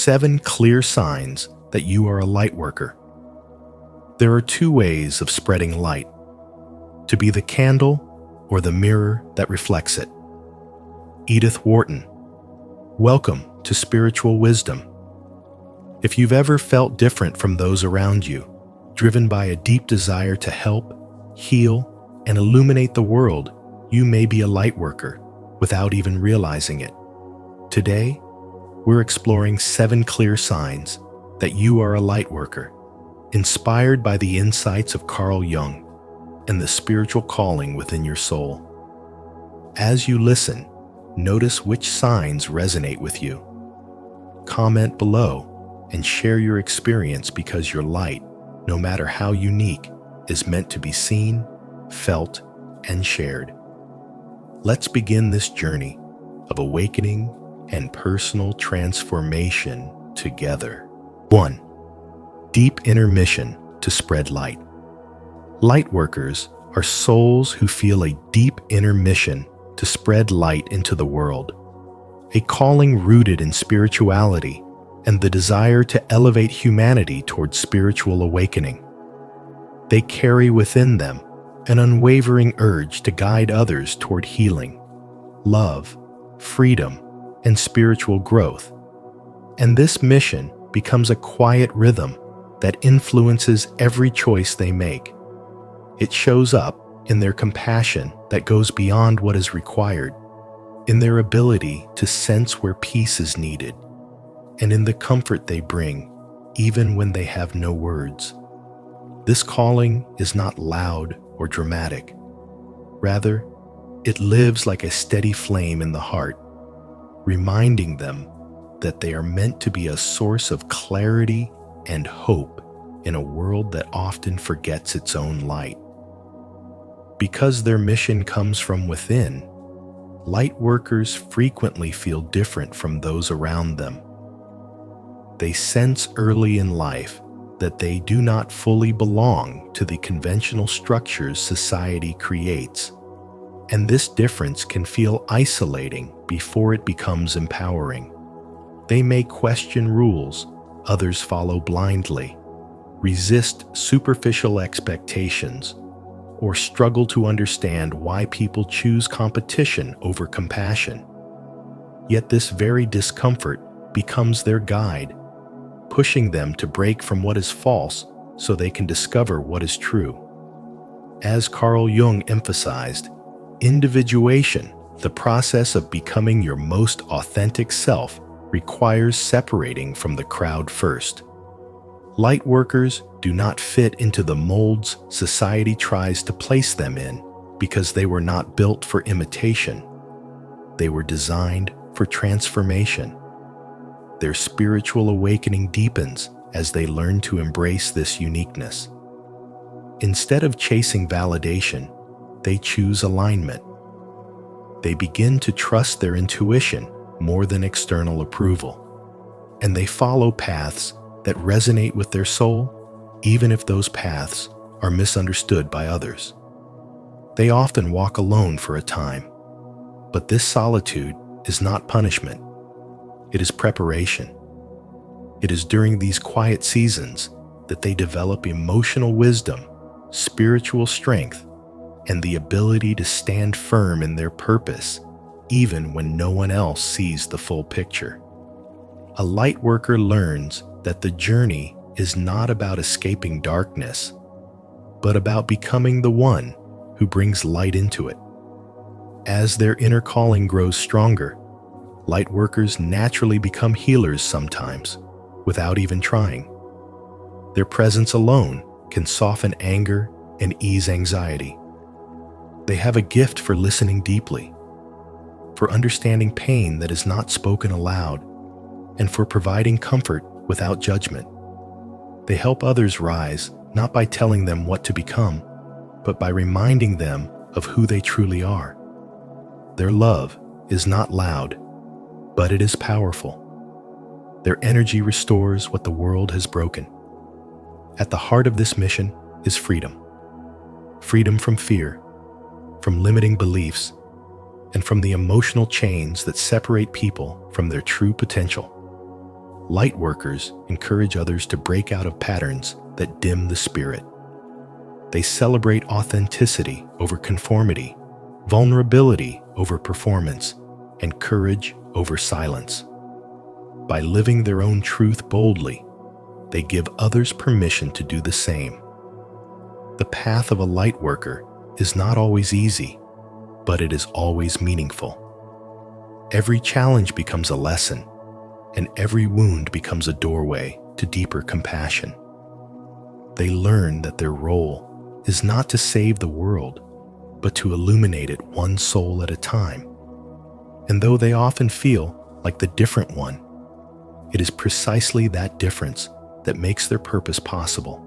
7 clear signs that you are a lightworker. There are 2 ways of spreading light: to be the candle or the mirror that reflects it. Edith Wharton. Welcome to Spiritual Wisdom. If you've ever felt different from those around you, driven by a deep desire to help, heal, and illuminate the world, you may be a lightworker without even realizing it. Today, we're exploring 7 clear signs that you are a lightworker, inspired by the insights of Carl Jung and the spiritual calling within your soul. As you listen, notice which signs resonate with you. Comment below and share your experience, because your light, no matter how unique, is meant to be seen, felt, and shared. Let's begin this journey of awakening and personal transformation together. 1. Deep inner mission to spread light. Lightworkers are souls who feel a deep inner mission to spread light into the world, a calling rooted in spirituality and the desire to elevate humanity towards spiritual awakening. They carry within them an unwavering urge to guide others toward healing, love, freedom, and spiritual growth. And this mission becomes a quiet rhythm that influences every choice they make. It shows up in their compassion that goes beyond what is required, in their ability to sense where peace is needed, and in the comfort they bring, even when they have no words. This calling is not loud or dramatic. Rather, it lives like a steady flame in the heart, reminding them that they are meant to be a source of clarity and hope in a world that often forgets its own light. Because their mission comes from within, lightworkers frequently feel different from those around them. They sense early in life that they do not fully belong to the conventional structures society creates, and this difference can feel isolating before it becomes empowering. They may question rules others follow blindly, resist superficial expectations, or struggle to understand why people choose competition over compassion. Yet this very discomfort becomes their guide, pushing them to break from what is false so they can discover what is true. As Carl Jung emphasized, individuation, the process of becoming your most authentic self, requires separating from the crowd first. Lightworkers do not fit into the molds society tries to place them in because they were not built for imitation. They were designed for transformation. Their spiritual awakening deepens as they learn to embrace this uniqueness. Instead of chasing validation, they choose alignment. They begin to trust their intuition more than external approval, and they follow paths that resonate with their soul, even if those paths are misunderstood by others. They often walk alone for a time, but this solitude is not punishment. It is preparation. It is during these quiet seasons that they develop emotional wisdom, spiritual strength, and the ability to stand firm in their purpose, even when no one else sees the full picture. A lightworker learns that the journey is not about escaping darkness, but about becoming the one who brings light into it. As their inner calling grows stronger, lightworkers naturally become healers sometimes, without even trying. Their presence alone can soften anger and ease anxiety. They have a gift for listening deeply, for understanding pain that is not spoken aloud, and for providing comfort without judgment. They help others rise not by telling them what to become, but by reminding them of who they truly are. Their love is not loud, but it is powerful. Their energy restores what the world has broken. At the heart of this mission is freedom. Freedom from fear, from limiting beliefs, and from the emotional chains that separate people from their true potential. Lightworkers encourage others to break out of patterns that dim the spirit. They celebrate authenticity over conformity, vulnerability over performance, and courage over silence. By living their own truth boldly, they give others permission to do the same. The path of a Lightworker is not always easy, but it is always meaningful. Every challenge becomes a lesson, and every wound becomes a doorway to deeper compassion. They learn that their role is not to save the world, but to illuminate it one soul at a time. And though they often feel like the different one, it is precisely that difference that makes their purpose possible.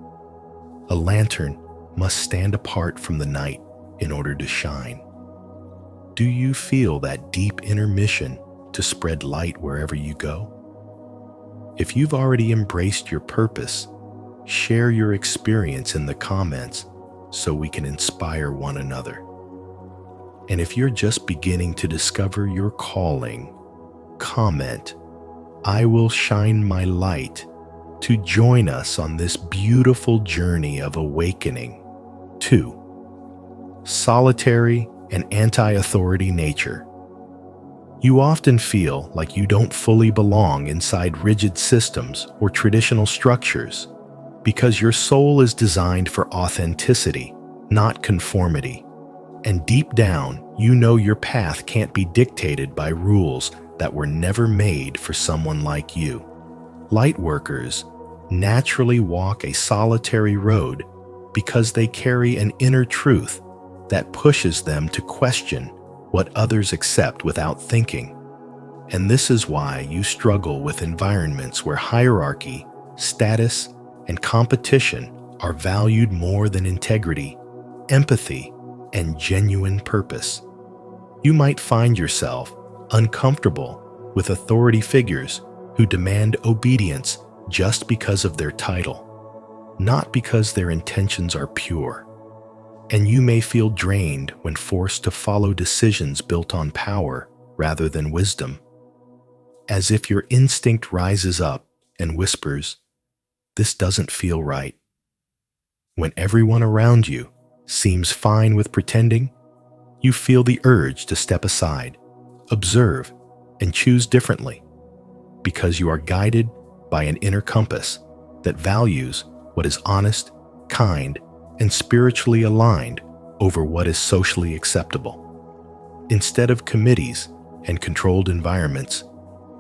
A lantern must stand apart from the night in order to shine. Do you feel that deep inner mission to spread light wherever you go? If you've already embraced your purpose, share your experience in the comments so we can inspire one another. And if you're just beginning to discover your calling, comment, "I will shine my light," to join us on this beautiful journey of awakening. 2. Solitary and anti-authority nature. You often feel like you don't fully belong inside rigid systems or traditional structures because your soul is designed for authenticity, not conformity. And deep down, you know your path can't be dictated by rules that were never made for someone like you. Lightworkers naturally walk a solitary road because they carry an inner truth that pushes them to question what others accept without thinking. And this is why you struggle with environments where hierarchy, status, and competition are valued more than integrity, empathy, and genuine purpose. You might find yourself uncomfortable with authority figures who demand obedience just because of their title, not because their intentions are pure. And you may feel drained when forced to follow decisions built on power rather than wisdom, as if your instinct rises up and whispers, "This doesn't feel right." When everyone around you seems fine with pretending, you feel the urge to step aside, observe, and choose differently, because you are guided by an inner compass that values what is honest, kind, and spiritually aligned over what is socially acceptable. Instead of committees and controlled environments,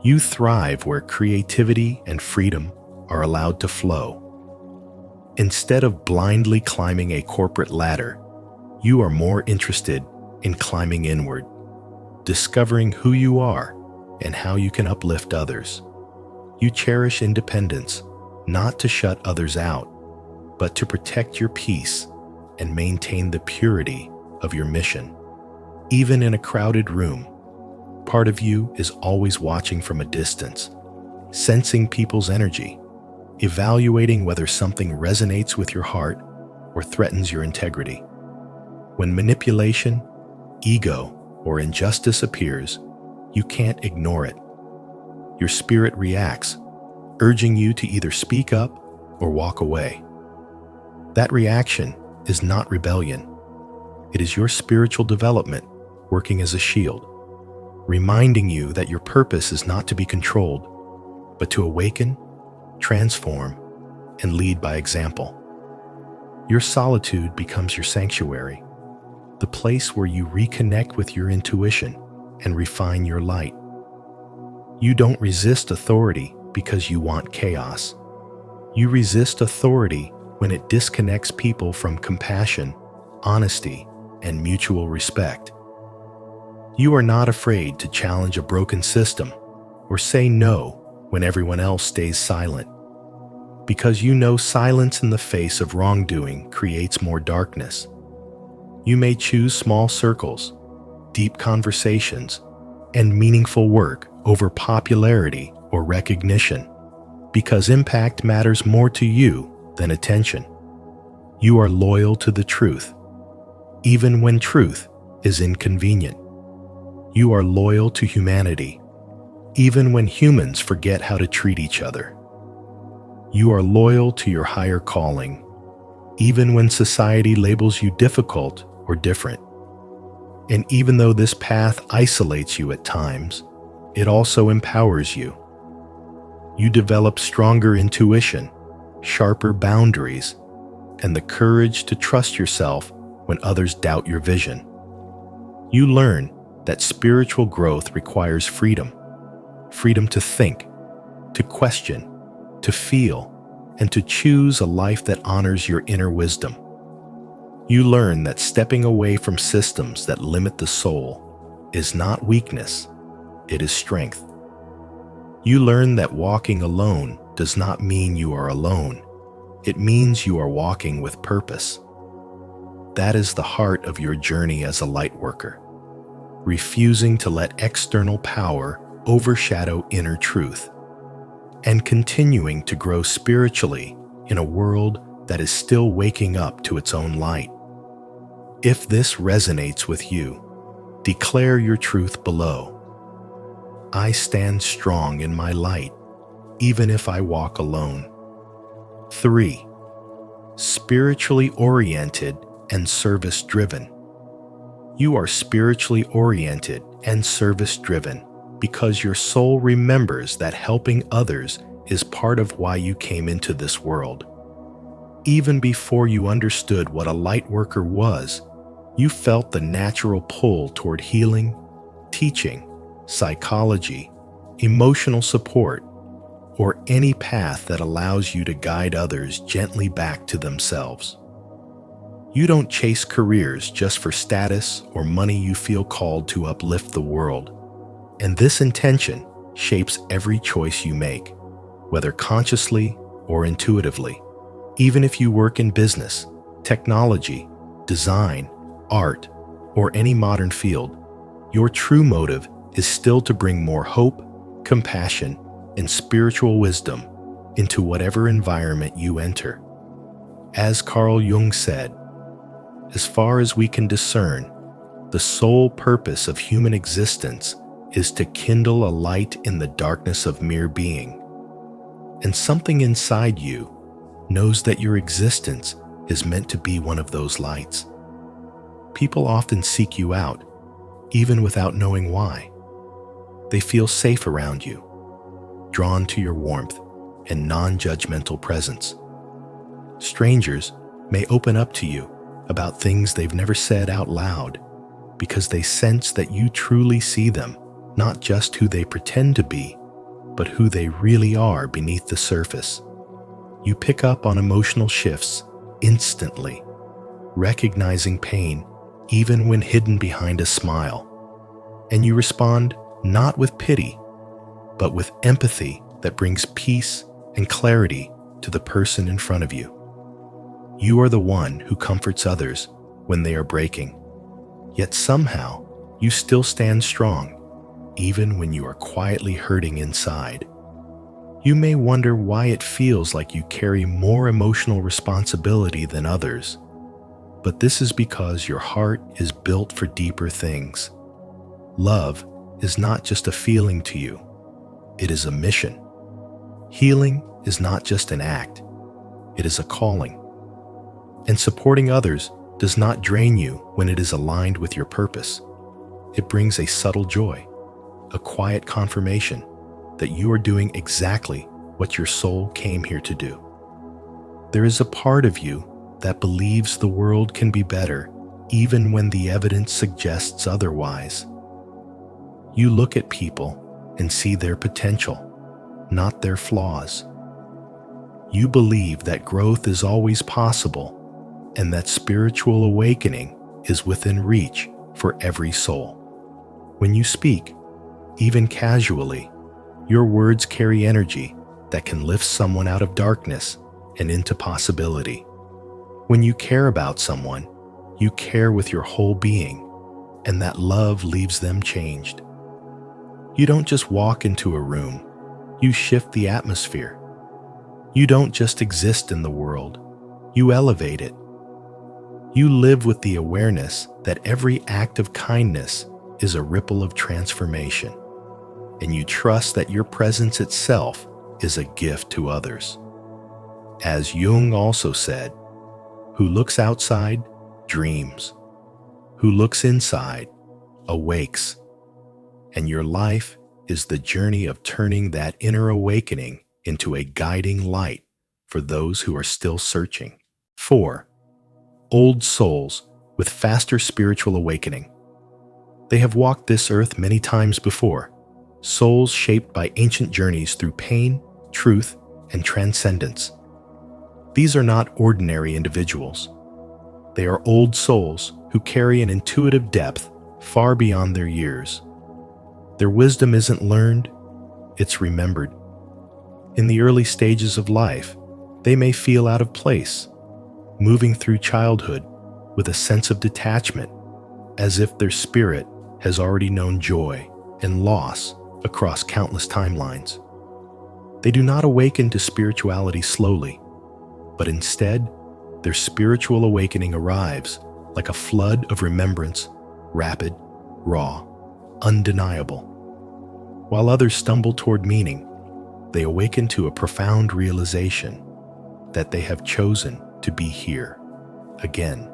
you thrive where creativity and freedom are allowed to flow. Instead of blindly climbing a corporate ladder, you are more interested in climbing inward, discovering who you are and how you can uplift others. You cherish independence, not to shut others out, but to protect your peace and maintain the purity of your mission. Even in a crowded room, part of you is always watching from a distance, sensing people's energy, evaluating whether something resonates with your heart or threatens your integrity. When manipulation, ego, or injustice appears, you can't ignore it. Your spirit reacts, urging you to either speak up or walk away. That reaction is not rebellion. It is your spiritual development working as a shield, reminding you that your purpose is not to be controlled, but to awaken, transform, and lead by example. Your solitude becomes your sanctuary, the place where you reconnect with your intuition and refine your light. You don't resist authority because you want chaos. You resist authority when it disconnects people from compassion, honesty, and mutual respect. You are not afraid to challenge a broken system or say no when everyone else stays silent, because you know silence in the face of wrongdoing creates more darkness. You may choose small circles, deep conversations, and meaningful work over popularity or recognition, because impact matters more to you than attention. You are loyal to the truth, even when truth is inconvenient. You are loyal to humanity, even when humans forget how to treat each other. You are loyal to your higher calling, even when society labels you difficult or different. And even though this path isolates you at times, it also empowers you. You develop stronger intuition, sharper boundaries, and the courage to trust yourself when others doubt your vision. You learn that spiritual growth requires freedom to think, to question, to feel, and to choose a life that honors your inner wisdom. You learn that stepping away from systems that limit the soul is not weakness, it is strength. You learn that walking alone does not mean you are alone. It means you are walking with purpose. That is the heart of your journey as a Lightworker, refusing to let external power overshadow inner truth, and continuing to grow spiritually in a world that is still waking up to its own light. If this resonates with you, declare your truth below. I stand strong in my light, even if I walk alone. 3. Spiritually oriented and service-driven. You are spiritually oriented and service-driven because your soul remembers that helping others is part of why you came into this world. Even before you understood what a Lightworker was, you felt the natural pull toward healing, teaching, psychology, emotional support, or any path that allows you to guide others gently back to themselves. You don't chase careers just for status or money. You feel called to uplift the world. And this intention shapes every choice you make, whether consciously or intuitively. Even if you work in business, technology, design, art, or any modern field, your true motive is still to bring more hope, compassion, and spiritual wisdom into whatever environment you enter. As Carl Jung said, as far as we can discern, the sole purpose of human existence is to kindle a light in the darkness of mere being. And something inside you knows that your existence is meant to be one of those lights. People often seek you out, even without knowing why. They feel safe around you, drawn to your warmth and non-judgmental presence. Strangers may open up to you about things they've never said out loud because they sense that you truly see them, not just who they pretend to be, but who they really are beneath the surface. You pick up on emotional shifts instantly, recognizing pain even when hidden behind a smile. And you respond not with pity, but with empathy that brings peace and clarity to the person in front of you. You are the one who comforts others when they are breaking, yet somehow you still stand strong, even when you are quietly hurting inside. You may wonder why it feels like you carry more emotional responsibility than others, but this is because your heart is built for deeper things. Love is not just a feeling to you, it is a mission. Healing is not just an act, it is a calling. And supporting others does not drain you when it is aligned with your purpose. It brings a subtle joy, a quiet confirmation that you are doing exactly what your soul came here to do. There is a part of you that believes the world can be better even when the evidence suggests otherwise. You look at people and see their potential, not their flaws. You believe that growth is always possible and that spiritual awakening is within reach for every soul. When you speak, even casually, your words carry energy that can lift someone out of darkness and into possibility. When you care about someone, you care with your whole being, and that love leaves them changed. You don't just walk into a room, you shift the atmosphere. You don't just exist in the world, you elevate it. You live with the awareness that every act of kindness is a ripple of transformation. and you trust that your presence itself is a gift to others. As Jung also said, who looks outside dreams, who looks inside awakes, and your life is the journey of turning that inner awakening into a guiding light for those who are still searching. 4. Old souls with faster spiritual awakening. They have walked this earth many times before, souls shaped by ancient journeys through pain, truth, and transcendence. These are not ordinary individuals. They are old souls who carry an intuitive depth far beyond their years. Their wisdom isn't learned, it's remembered. In the early stages of life, they may feel out of place, moving through childhood with a sense of detachment, as if their spirit has already known joy and loss across countless timelines. They do not awaken to spirituality slowly, but instead, their spiritual awakening arrives like a flood of remembrance, rapid, raw, undeniable. While others stumble toward meaning, they awaken to a profound realization that they have chosen to be here, again,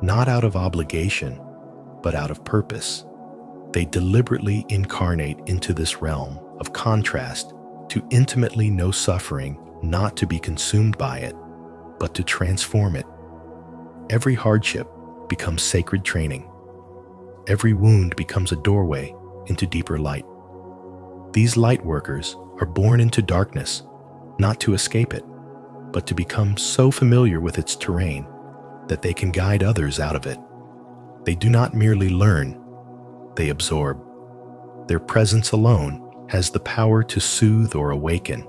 not out of obligation, but out of purpose. They deliberately incarnate into this realm of contrast to intimately know suffering, not to be consumed by it, but to transform it. Every hardship becomes sacred training. Every wound becomes a doorway into deeper light. These Lightworkers are born into darkness, not to escape it, but to become so familiar with its terrain that they can guide others out of it. They do not merely learn, they absorb. Their presence alone has the power to soothe or awaken,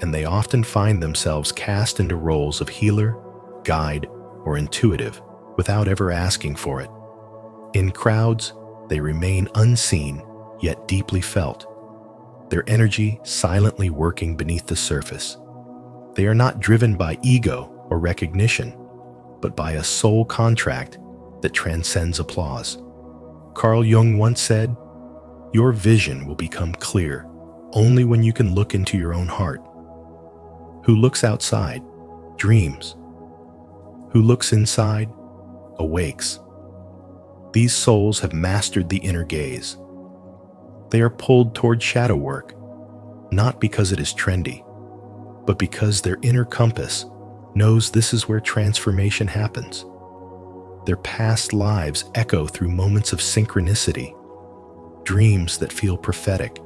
and they often find themselves cast into roles of healer, guide, or intuitive without ever asking for it. In crowds, they remain unseen yet deeply felt, their energy silently working beneath the surface. They are not driven by ego or recognition, but by a soul contract that transcends applause. Carl Jung once said, "Your vision will become clear only when you can look into your own heart." Who looks outside dreams. Who looks inside awakes. These souls have mastered the inner gaze. They are pulled toward shadow work, not because it is trendy, but because their inner compass knows this is where transformation happens. Their past lives echo through moments of synchronicity, dreams that feel prophetic,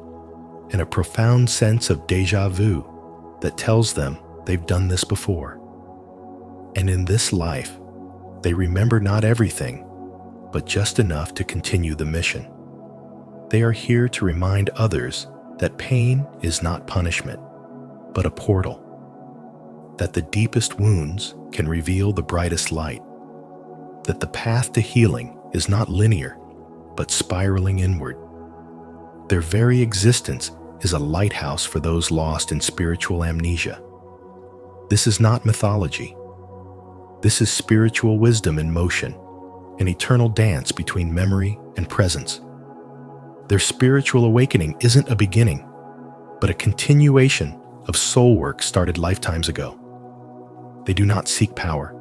and a profound sense of déjà vu that tells them they've done this before. And in this life, they remember not everything, but just enough to continue the mission. They are here to remind others that pain is not punishment, but a portal. That the deepest wounds can reveal the brightest light. That the path to healing is not linear, but spiraling inward. Their very existence is a lighthouse for those lost in spiritual amnesia. This is not mythology. This is spiritual wisdom in motion, an eternal dance between memory and presence. Their spiritual awakening isn't a beginning, but a continuation of soul work started lifetimes ago. They do not seek power,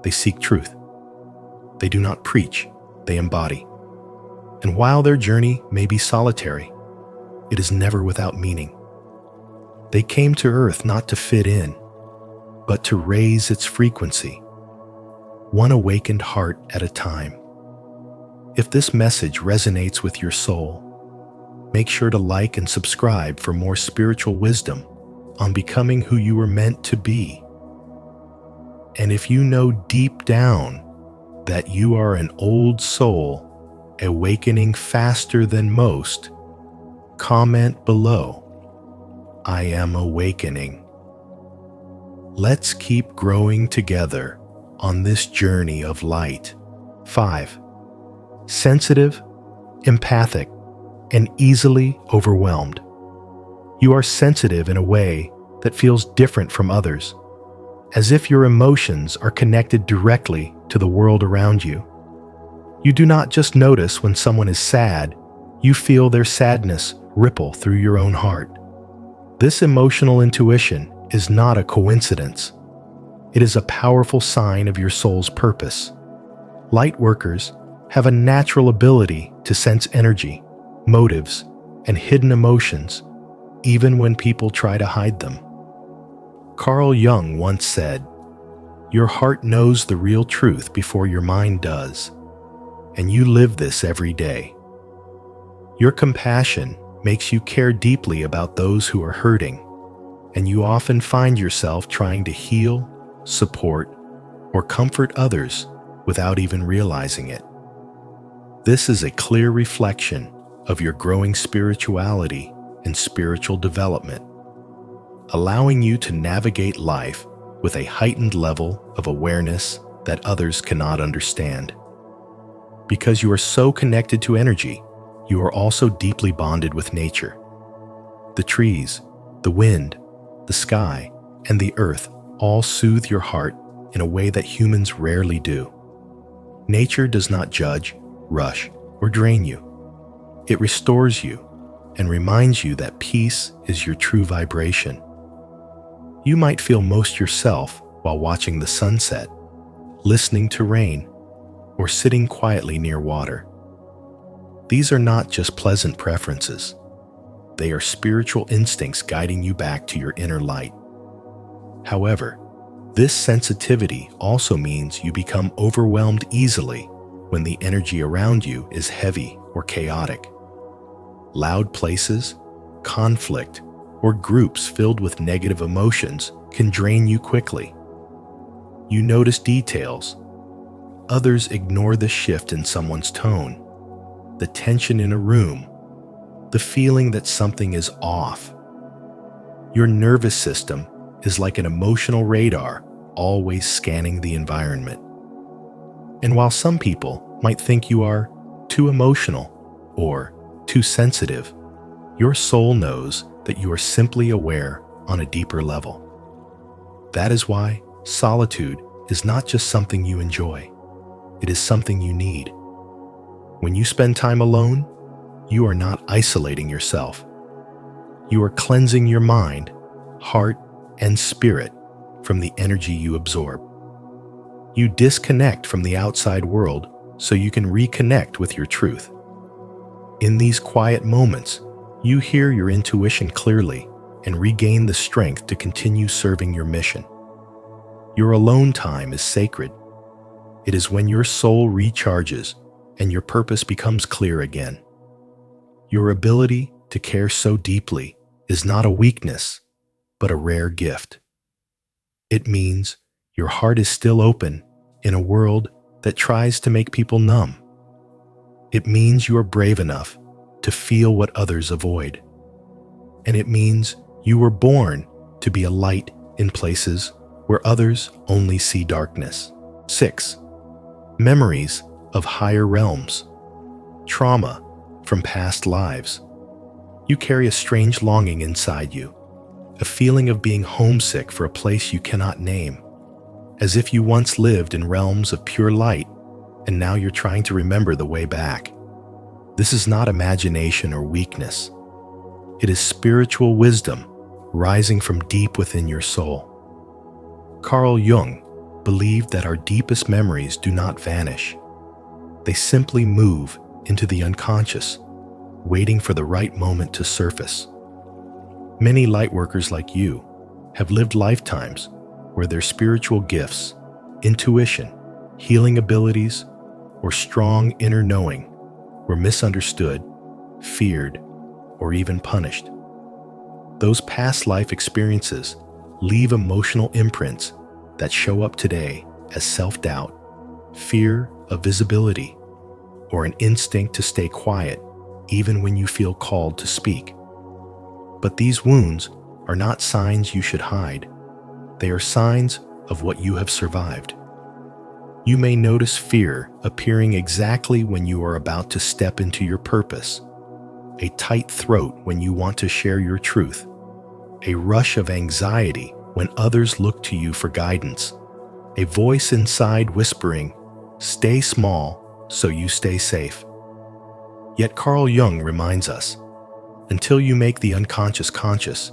they seek truth. They do not preach, they embody. And while their journey may be solitary, it is never without meaning. They came to Earth not to fit in, but to raise its frequency, one awakened heart at a time. If this message resonates with your soul, make sure to like and subscribe for more spiritual wisdom on becoming who you were meant to be. And if you know deep down that you are an old soul awakening faster than most, comment below, "I am awakening." Let's keep growing together on this journey of light. 5. Sensitive, empathic, and easily overwhelmed. You are sensitive in a way that feels different from others, as if your emotions are connected directly to the world around you. You do not just notice when someone is sad, You feel their sadness ripple through your own heart. This emotional intuition is not a coincidence. It is a powerful sign of your soul's purpose. Lightworkers have a natural ability to sense energy, motives, and hidden emotions, even when people try to hide them. Carl Jung once said, "Your heart knows the real truth before your mind does, and you live this every day." Your compassion makes you care deeply about those who are hurting, and you often find yourself trying to heal, support, or comfort others without even realizing it. This is a clear reflection of your growing spirituality and spiritual development, allowing you to navigate life with a heightened level of awareness that others cannot understand. Because you are so connected to energy, you are also deeply bonded with nature. The trees, the wind, the sky, and the earth all soothe your heart in a way that humans rarely do. Nature does not judge, rush, or drain you. It restores you and reminds you that peace is your true vibration. You might feel most yourself while watching the sunset, listening to rain, or sitting quietly near water. These are not just pleasant preferences. They are spiritual instincts guiding you back to your inner light. However, this sensitivity also means you become overwhelmed easily when the energy around you is heavy or chaotic. Loud places, conflict, or groups filled with negative emotions can drain you quickly. You notice details. Others ignore the shift in someone's tone, the tension in a room, the feeling that something is off. Your nervous system is like an emotional radar, always scanning the environment. And while some people might think you are too emotional or too sensitive, your soul knows that you are simply aware on a deeper level. That is why solitude is not just something you enjoy, it is something you need. When you spend time alone, you are not isolating yourself. You are cleansing your mind, heart, and spirit from the energy you absorb. You disconnect from the outside world so you can reconnect with your truth. In these quiet moments, you hear your intuition clearly and regain the strength to continue serving your mission. Your alone time is sacred. It is when your soul recharges and your purpose becomes clear again. Your ability to care so deeply is not a weakness, but a rare gift. It means your heart is still open in a world that tries to make people numb. It means you are brave enough to feel what others avoid. And it means you were born to be a light in places where others only see darkness. 6. Memories of higher realms. Trauma from past lives. You carry a strange longing inside you, a feeling of being homesick for a place you cannot name, as if you once lived in realms of pure light and now you're trying to remember the way back. This is not imagination or weakness. It is spiritual wisdom rising from deep within your soul. Carl Jung believed that our deepest memories do not vanish. They simply move into the unconscious, waiting for the right moment to surface. Many lightworkers like you have lived lifetimes where their spiritual gifts, intuition, healing abilities, or strong inner knowing were misunderstood, feared, or even punished. Those past life experiences leave emotional imprints that show up today as self-doubt, fear of visibility, or an instinct to stay quiet even when you feel called to speak. But these wounds are not signs you should hide. They are signs of what you have survived. You may notice fear appearing exactly when you are about to step into your purpose, a tight throat when you want to share your truth, a rush of anxiety when others look to you for guidance, a voice inside whispering, "Stay small so you stay safe." Yet Carl Jung reminds us, until you make the unconscious conscious,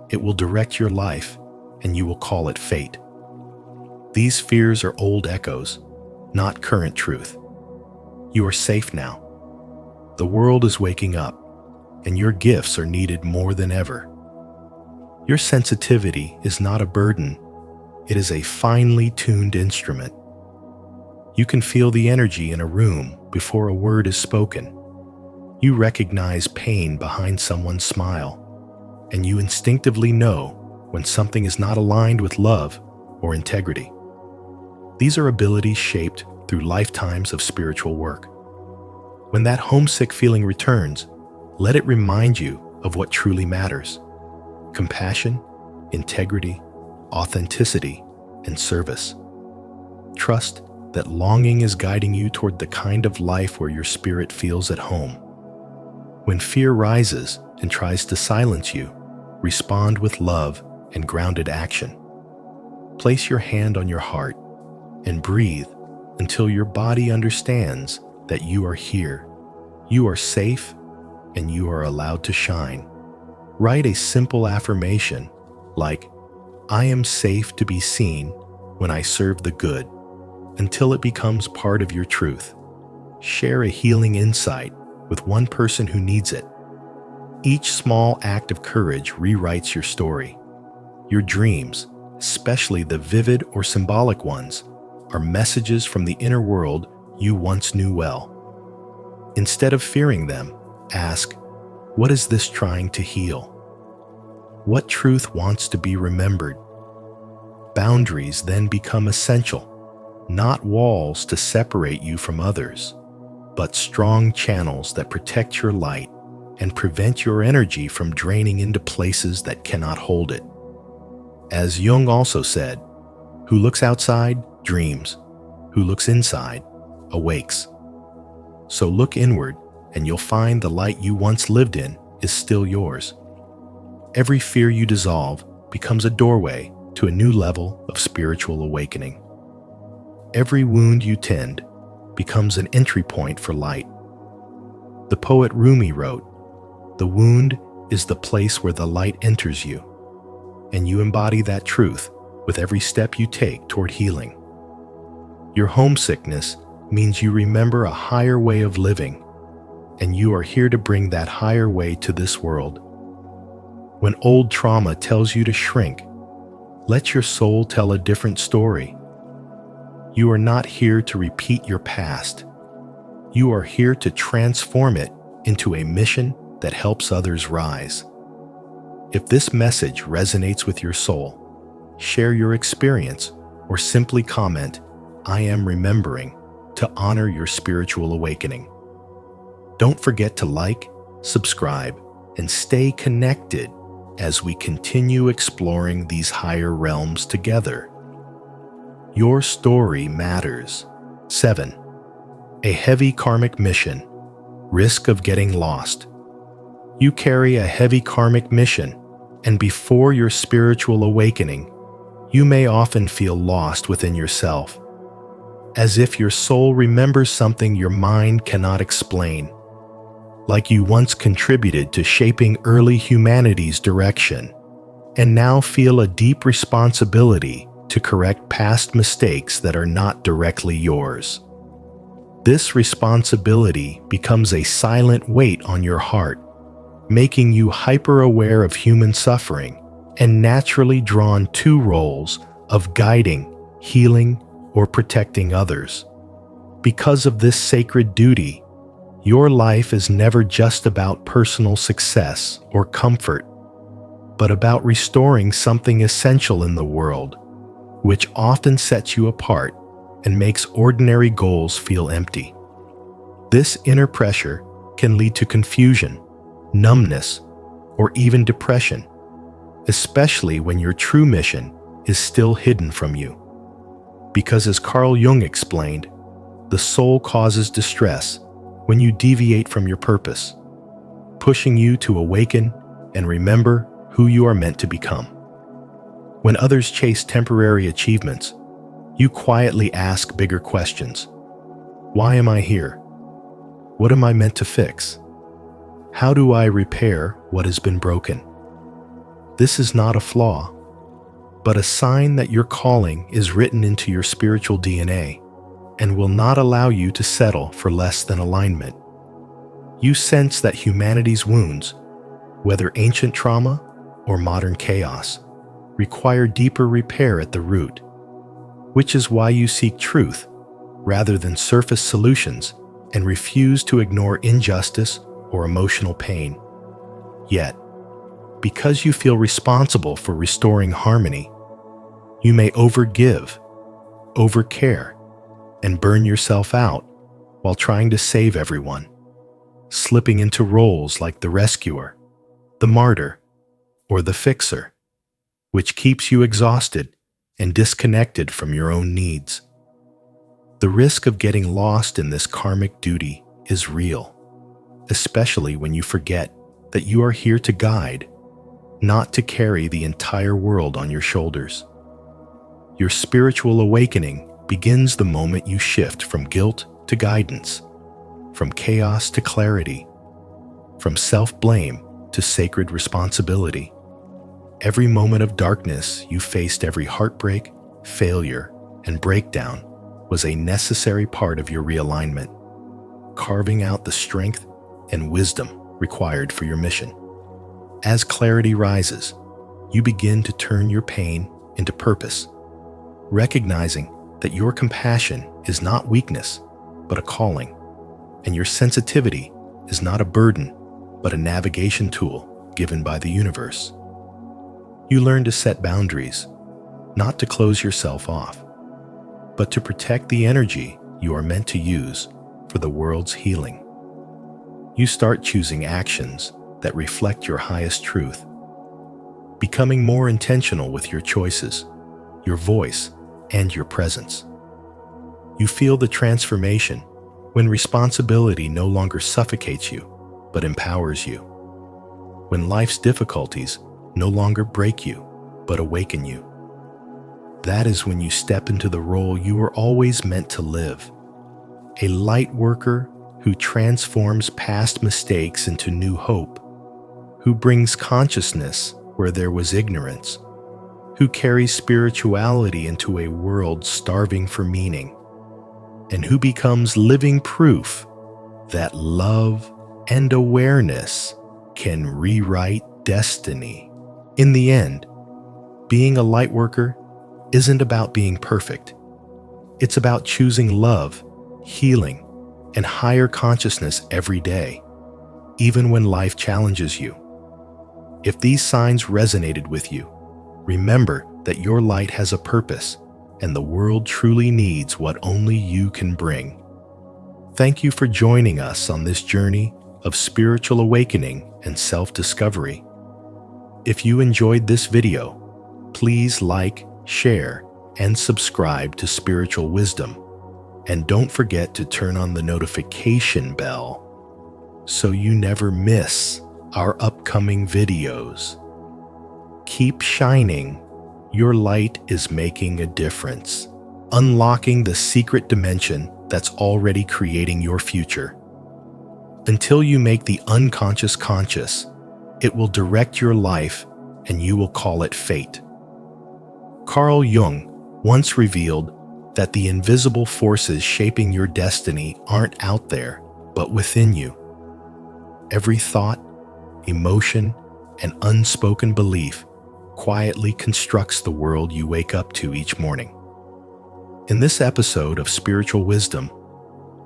it will direct your life and you will call it fate. These fears are old echoes, not current truth. You are safe now. The world is waking up, and your gifts are needed more than ever. Your sensitivity is not a burden, it is a finely tuned instrument. You can feel the energy in a room before a word is spoken. You recognize pain behind someone's smile, and you instinctively know when something is not aligned with love or integrity. These are abilities shaped through lifetimes of spiritual work. When that homesick feeling returns, let it remind you of what truly matters: compassion, integrity, authenticity, and service. Trust that longing is guiding you toward the kind of life where your spirit feels at home. When fear rises and tries to silence you, respond with love and grounded action. Place your hand on your heart and breathe until your body understands that you are here, you are safe, and you are allowed to shine. Write a simple affirmation like, "I am safe to be seen when I serve the good," until it becomes part of your truth. Share a healing insight with one person who needs it. Each small act of courage rewrites your story. Your dreams, especially the vivid or symbolic ones, are messages from the inner world you once knew well. Instead of fearing them, ask, what is this trying to heal? What truth wants to be remembered? Boundaries then become essential, not walls to separate you from others, but strong channels that protect your light and prevent your energy from draining into places that cannot hold it. As Jung also said, who looks outside dreams, who looks inside awakes. So look inward and you'll find the light you once lived in is still yours. Every fear you dissolve becomes a doorway to a new level of spiritual awakening. Every wound you tend becomes an entry point for light. The poet Rumi wrote, "The wound is the place where the light enters you," and you embody that truth with every step you take toward healing. Your homesickness means you remember a higher way of living, and you are here to bring that higher way to this world. When old trauma tells you to shrink, let your soul tell a different story. You are not here to repeat your past. You are here to transform it into a mission that helps others rise. If this message resonates with your soul, share your experience or simply comment, "I am remembering," to honor your spiritual awakening. Don't forget to like, subscribe, and stay connected as we continue exploring these higher realms together. Your story matters. 7. A heavy karmic mission. Risk of getting lost. You carry a heavy karmic mission, and before your spiritual awakening, you may often feel lost within yourself, as if your soul remembers something your mind cannot explain, like you once contributed to shaping early humanity's direction, and now feel a deep responsibility to correct past mistakes that are not directly yours. This responsibility becomes a silent weight on your heart, making you hyper-aware of human suffering and naturally drawn to roles of guiding, healing, or protecting others. Because of this sacred duty, your life is never just about personal success or comfort, but about restoring something essential in the world, which often sets you apart and makes ordinary goals feel empty. This inner pressure can lead to confusion, numbness, or even depression, especially when your true mission is still hidden from you. Because as Carl Jung explained, the soul causes distress when you deviate from your purpose, pushing you to awaken and remember who you are meant to become. When others chase temporary achievements, you quietly ask bigger questions. Why am I here? What am I meant to fix? How do I repair what has been broken? This is not a flaw, but a sign that your calling is written into your spiritual DNA and will not allow you to settle for less than alignment. You sense that humanity's wounds, whether ancient trauma or modern chaos, require deeper repair at the root, which is why you seek truth rather than surface solutions and refuse to ignore injustice or emotional pain. Yet, because you feel responsible for restoring harmony, you may overgive, overcare, and burn yourself out while trying to save everyone, slipping into roles like the rescuer, the martyr, or the fixer, which keeps you exhausted and disconnected from your own needs. The risk of getting lost in this karmic duty is real, especially when you forget that you are here to guide, not to carry the entire world on your shoulders. Your spiritual awakening begins the moment you shift from guilt to guidance, from chaos to clarity, from self-blame to sacred responsibility. Every moment of darkness you faced, every heartbreak, failure, and breakdown was a necessary part of your realignment, carving out the strength and wisdom required for your mission. As clarity rises, you begin to turn your pain into purpose, recognizing that your compassion is not weakness, but a calling, and your sensitivity is not a burden, but a navigation tool given by the universe. You learn to set boundaries, not to close yourself off, but to protect the energy you are meant to use for the world's healing. You start choosing actions that reflect your highest truth, becoming more intentional with your choices, your voice, and your presence. You feel the transformation when responsibility no longer suffocates you, but empowers you. When life's difficulties no longer break you, but awaken you. That is when you step into the role you were always meant to live. A light worker who transforms past mistakes into new hope, who brings consciousness where there was ignorance, who carries spirituality into a world starving for meaning, and who becomes living proof that love and awareness can rewrite destiny. In the end, being a light worker isn't about being perfect. It's about choosing love, healing, and higher consciousness every day, even when life challenges you. If these signs resonated with you, remember that your light has a purpose and the world truly needs what only you can bring. Thank you for joining us on this journey of spiritual awakening and self-discovery. If you enjoyed this video, please like, share, and subscribe to Spiritual Wisdom. And don't forget to turn on the notification bell so you never miss our upcoming videos. Keep shining. Your light is making a difference, unlocking the secret dimension that's already creating your future. Until you make the unconscious conscious, it will direct your life and you will call it fate. Carl Jung once revealed that the invisible forces shaping your destiny aren't out there, but within you. Every thought, emotion, and unspoken belief quietly constructs the world you wake up to each morning. In this episode of Spiritual Wisdom,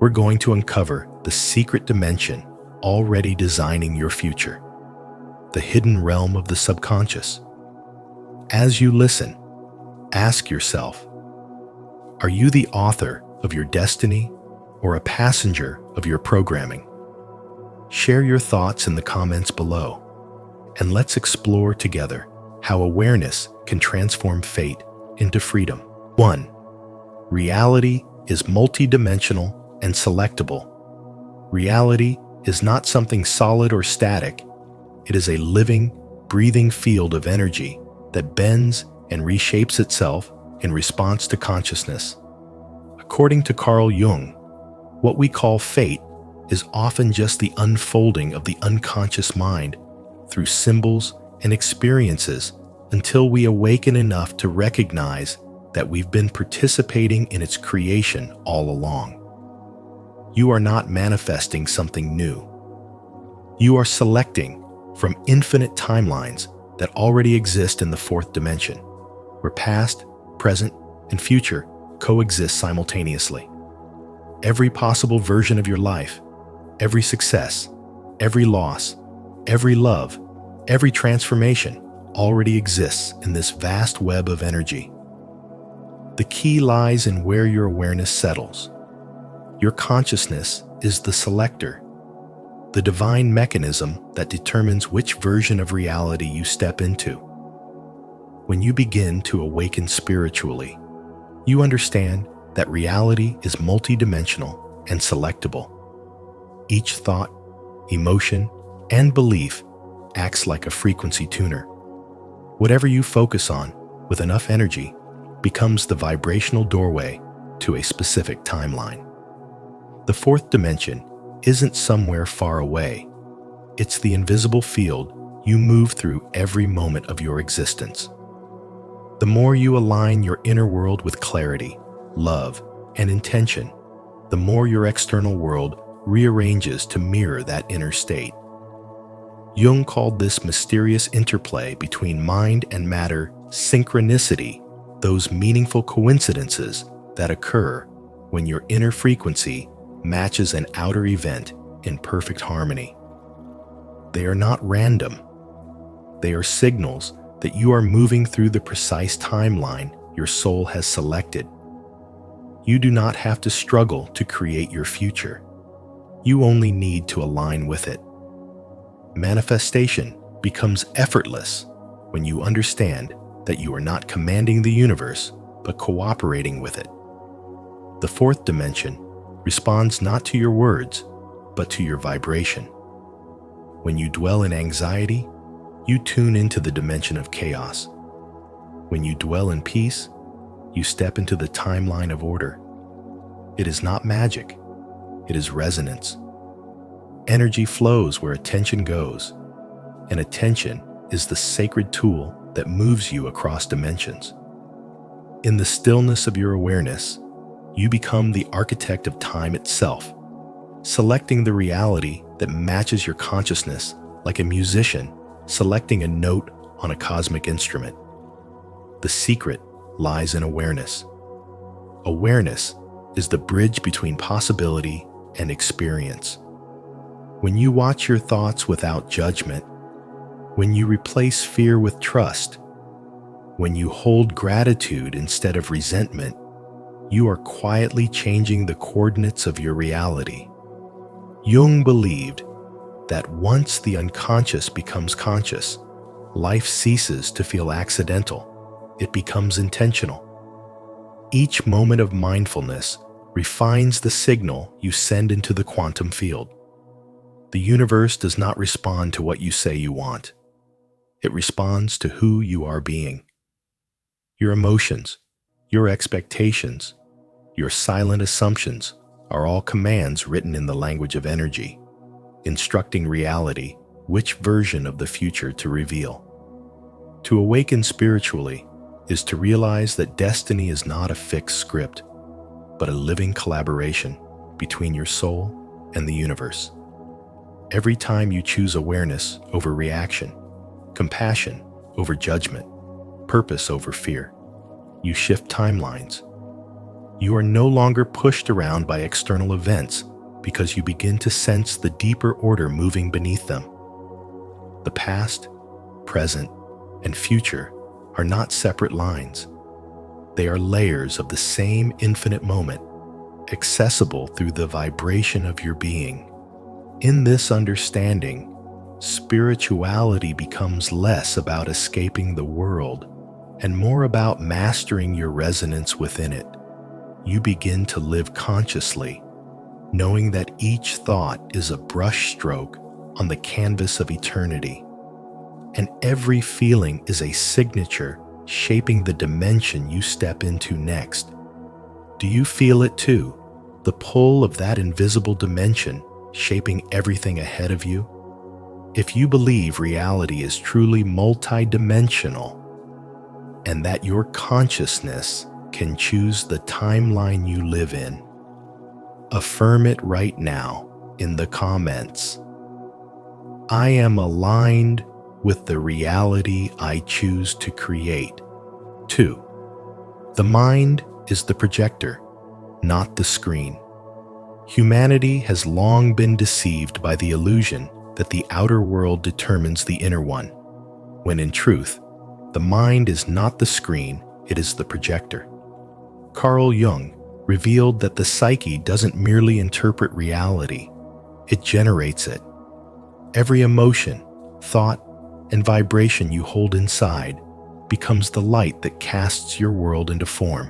we're going to uncover the secret dimension already designing your future, the hidden realm of the subconscious. As you listen, ask yourself, are you the author of your destiny or a passenger of your programming? Share your thoughts in the comments below, and let's explore together how awareness can transform fate into freedom. 1. Reality is multidimensional and selectable. Reality is not something solid or static. It is a living, breathing field of energy that bends and reshapes itself in response to consciousness. According to Carl Jung, what we call fate is often just the unfolding of the unconscious mind through symbols and experiences until we awaken enough to recognize that we've been participating in its creation all along. You are not manifesting something new. You are selecting from infinite timelines that already exist in the fourth dimension, where past, present, and future coexist simultaneously. Every possible version of your life, every success, every loss, every love, every transformation already exists in this vast web of energy. The key lies in where your awareness settles. Your consciousness is the selector, the divine mechanism that determines which version of reality you step into. When you begin to awaken spiritually, you understand that reality is multidimensional and selectable. Each thought, emotion, and belief acts like a frequency tuner. Whatever you focus on with enough energy becomes the vibrational doorway to a specific timeline. The fourth dimension isn't somewhere far away. It's the invisible field you move through every moment of your existence. The more you align your inner world with clarity, love, and intention, the more your external world rearranges to mirror that inner state. Jung called this mysterious interplay between mind and matter synchronicity, those meaningful coincidences that occur when your inner frequency matches an outer event in perfect harmony. They are not random. They are signals that you are moving through the precise timeline your soul has selected. You do not have to struggle to create your future. You only need to align with it. Manifestation becomes effortless when you understand that you are not commanding the universe, but cooperating with it. The fourth dimension responds not to your words, but to your vibration. When you dwell in anxiety, you tune into the dimension of chaos. When you dwell in peace, you step into the timeline of order. It is not magic, it is resonance. Energy flows where attention goes, and attention is the sacred tool that moves you across dimensions. In the stillness of your awareness, you become the architect of time itself, selecting the reality that matches your consciousness like a musician selecting a note on a cosmic instrument. The secret lies in awareness. Awareness is the bridge between possibility and experience. When you watch your thoughts without judgment, when you replace fear with trust, when you hold gratitude instead of resentment, you are quietly changing the coordinates of your reality. Jung believed that once the unconscious becomes conscious, life ceases to feel accidental. It becomes intentional. Each moment of mindfulness refines the signal you send into the quantum field. The universe does not respond to what you say you want. It responds to who you are being. Your emotions, your expectations, your silent assumptions are all commands written in the language of energy, instructing reality which version of the future to reveal. To awaken spiritually is to realize that destiny is not a fixed script, but a living collaboration between your soul and the universe. Every time you choose awareness over reaction, compassion over judgment, purpose over fear, you shift timelines. You are no longer pushed around by external events because you begin to sense the deeper order moving beneath them. The past, present, and future are not separate lines. They are layers of the same infinite moment, accessible through the vibration of your being. In this understanding, spirituality becomes less about escaping the world and more about mastering your resonance within it. You begin to live consciously, knowing that each thought is a brushstroke on the canvas of eternity, and every feeling is a signature shaping the dimension you step into next. Do you feel it too? The pull of that invisible dimension shaping everything ahead of you? If you believe reality is truly multidimensional and that your consciousness can choose the timeline you live in, affirm it right now in the comments. I am aligned with the reality I choose to create. 2. The mind is the projector, not the screen. Humanity has long been deceived by the illusion that the outer world determines the inner one, when in truth, the mind is not the screen, it is the projector. Carl Jung revealed that the psyche doesn't merely interpret reality, it generates it. Every emotion, thought, and vibration you hold inside becomes the light that casts your world into form.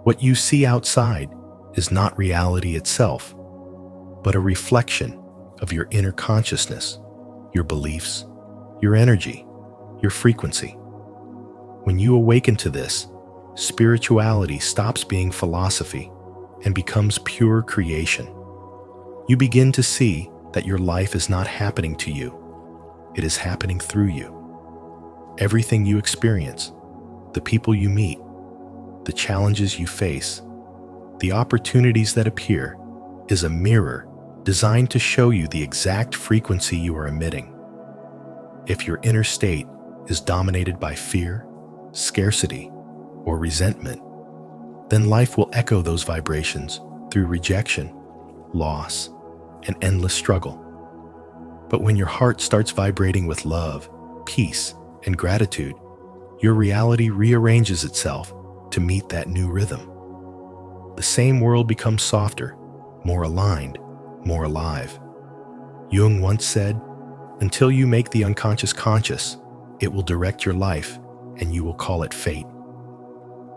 What you see outside is not reality itself, but a reflection of your inner consciousness, your beliefs, your energy, your frequency. When you awaken to this, spirituality stops being philosophy and becomes pure creation. You begin to see that your life is not happening to you, it is happening through you. Everything you experience, the people you meet, the challenges you face, the opportunities that appear, is a mirror designed to show you the exact frequency you are emitting. If your inner state is dominated by fear, scarcity, or resentment, then life will echo those vibrations through rejection, loss, and endless struggle. But when your heart starts vibrating with love, peace, and gratitude, your reality rearranges itself to meet that new rhythm. The same world becomes softer, more aligned, more alive. Jung once said, "Until you make the unconscious conscious, it will direct your life and you will call it fate."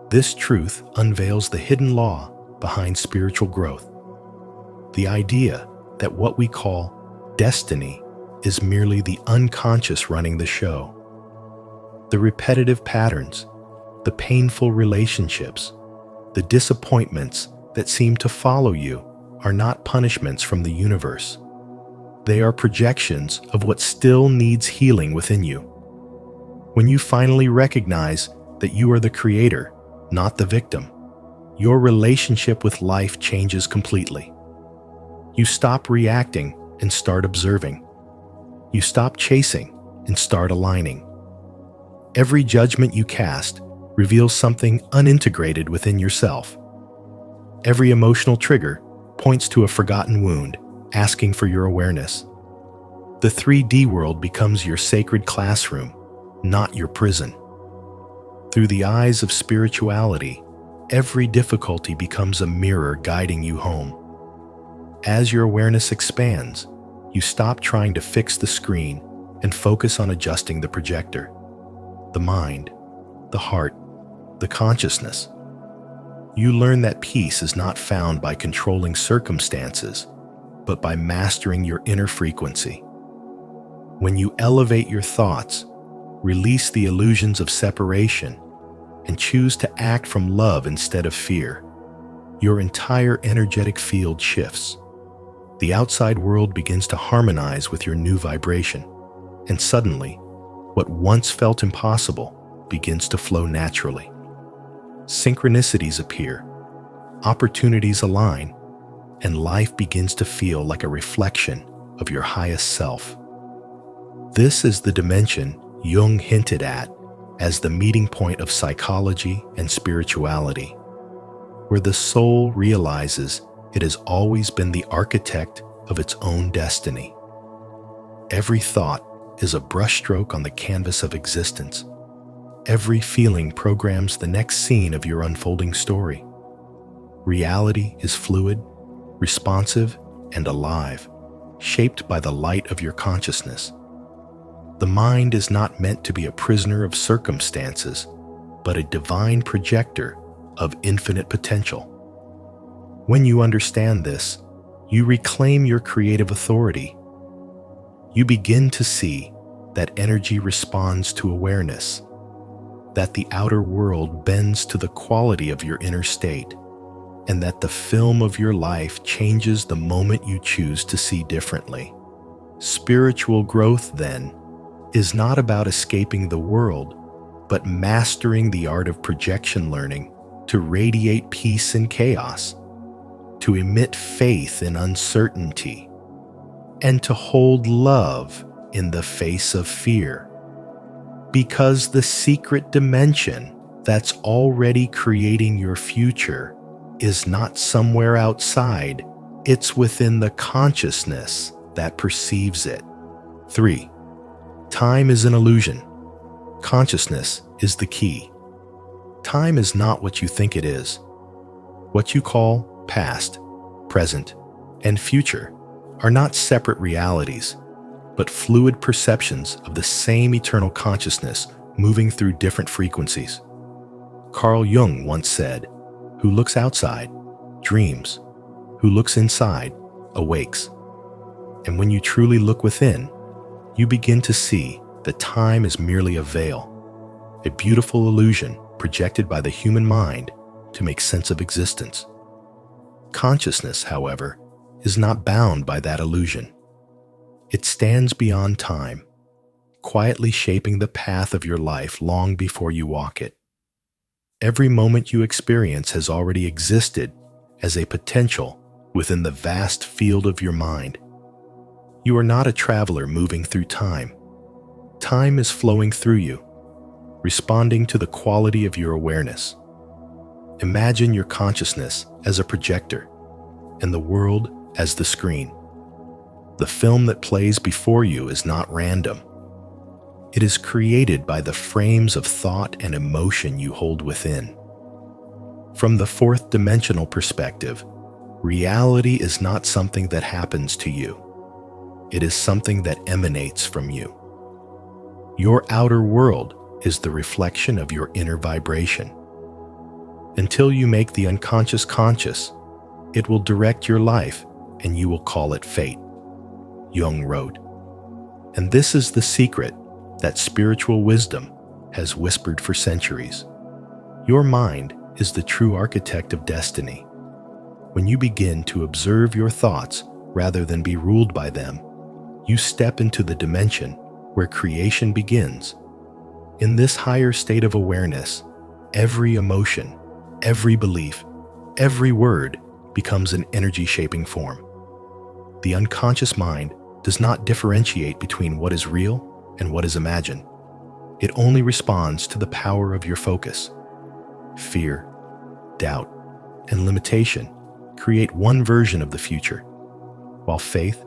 This truth unveils the hidden law behind spiritual growth. The idea that what we call destiny is merely the unconscious running the show. The repetitive patterns, the painful relationships, the disappointments that seem to follow you are not punishments from the universe. They are projections of what still needs healing within you. When you finally recognize that you are the creator, not the victim, your relationship with life changes completely. You stop reacting and start observing. You stop chasing and start aligning. Every judgment you cast reveals something unintegrated within yourself. Every emotional trigger points to a forgotten wound, asking for your awareness. The 3D world becomes your sacred classroom, not your prison. Through the eyes of spirituality, every difficulty becomes a mirror guiding you home. As your awareness expands, you stop trying to fix the screen and focus on adjusting the projector, the mind, the heart, the consciousness. You learn that peace is not found by controlling circumstances, but by mastering your inner frequency. When you elevate your thoughts, release the illusions of separation, and choose to act from love instead of fear, your entire energetic field shifts. The outside world begins to harmonize with your new vibration, and suddenly, what once felt impossible begins to flow naturally. Synchronicities appear, opportunities align, and life begins to feel like a reflection of your highest self. This is the dimension Jung hinted at as the meeting point of psychology and spirituality, where the soul realizes it has always been the architect of its own destiny. Every thought is a brushstroke on the canvas of existence. Every feeling programs the next scene of your unfolding story. Reality is fluid, responsive, and alive, shaped by the light of your consciousness. The mind is not meant to be a prisoner of circumstances, but a divine projector of infinite potential. When you understand this, you reclaim your creative authority. You begin to see that energy responds to awareness, that the outer world bends to the quality of your inner state, and that the film of your life changes the moment you choose to see differently. Spiritual growth, then, is not about escaping the world, but mastering the art of projection learning to radiate peace in chaos, to emit faith in uncertainty, and to hold love in the face of fear. Because the secret dimension that's already creating your future is not somewhere outside, it's within the consciousness that perceives it. 3. Time is an illusion. Consciousness is the key. Time is not what you think it is. What you call past, present, and future are not separate realities, but fluid perceptions of the same eternal consciousness moving through different frequencies. Carl Jung once said, "Who looks outside, dreams. Who looks inside, awakes." And when you truly look within, you begin to see that time is merely a veil, a beautiful illusion projected by the human mind to make sense of existence. Consciousness, however, is not bound by that illusion. It stands beyond time, quietly shaping the path of your life long before you walk it. Every moment you experience has already existed as a potential within the vast field of your mind. You are not a traveler moving through time. Time is flowing through you, responding to the quality of your awareness. Imagine your consciousness as a projector and the world as the screen. The film that plays before you is not random. It is created by the frames of thought and emotion you hold within. From the fourth dimensional perspective, reality is not something that happens to you. It is something that emanates from you. Your outer world is the reflection of your inner vibration. Until you make the unconscious conscious, it will direct your life and you will call it fate, Jung wrote. And this is the secret that spiritual wisdom has whispered for centuries. Your mind is the true architect of destiny. When you begin to observe your thoughts rather than be ruled by them, you step into the dimension where creation begins. In this higher state of awareness, every emotion, every belief, every word becomes an energy-shaping form. The unconscious mind does not differentiate between what is real and what is imagined. It only responds to the power of your focus. Fear, doubt, and limitation create one version of the future, while faith,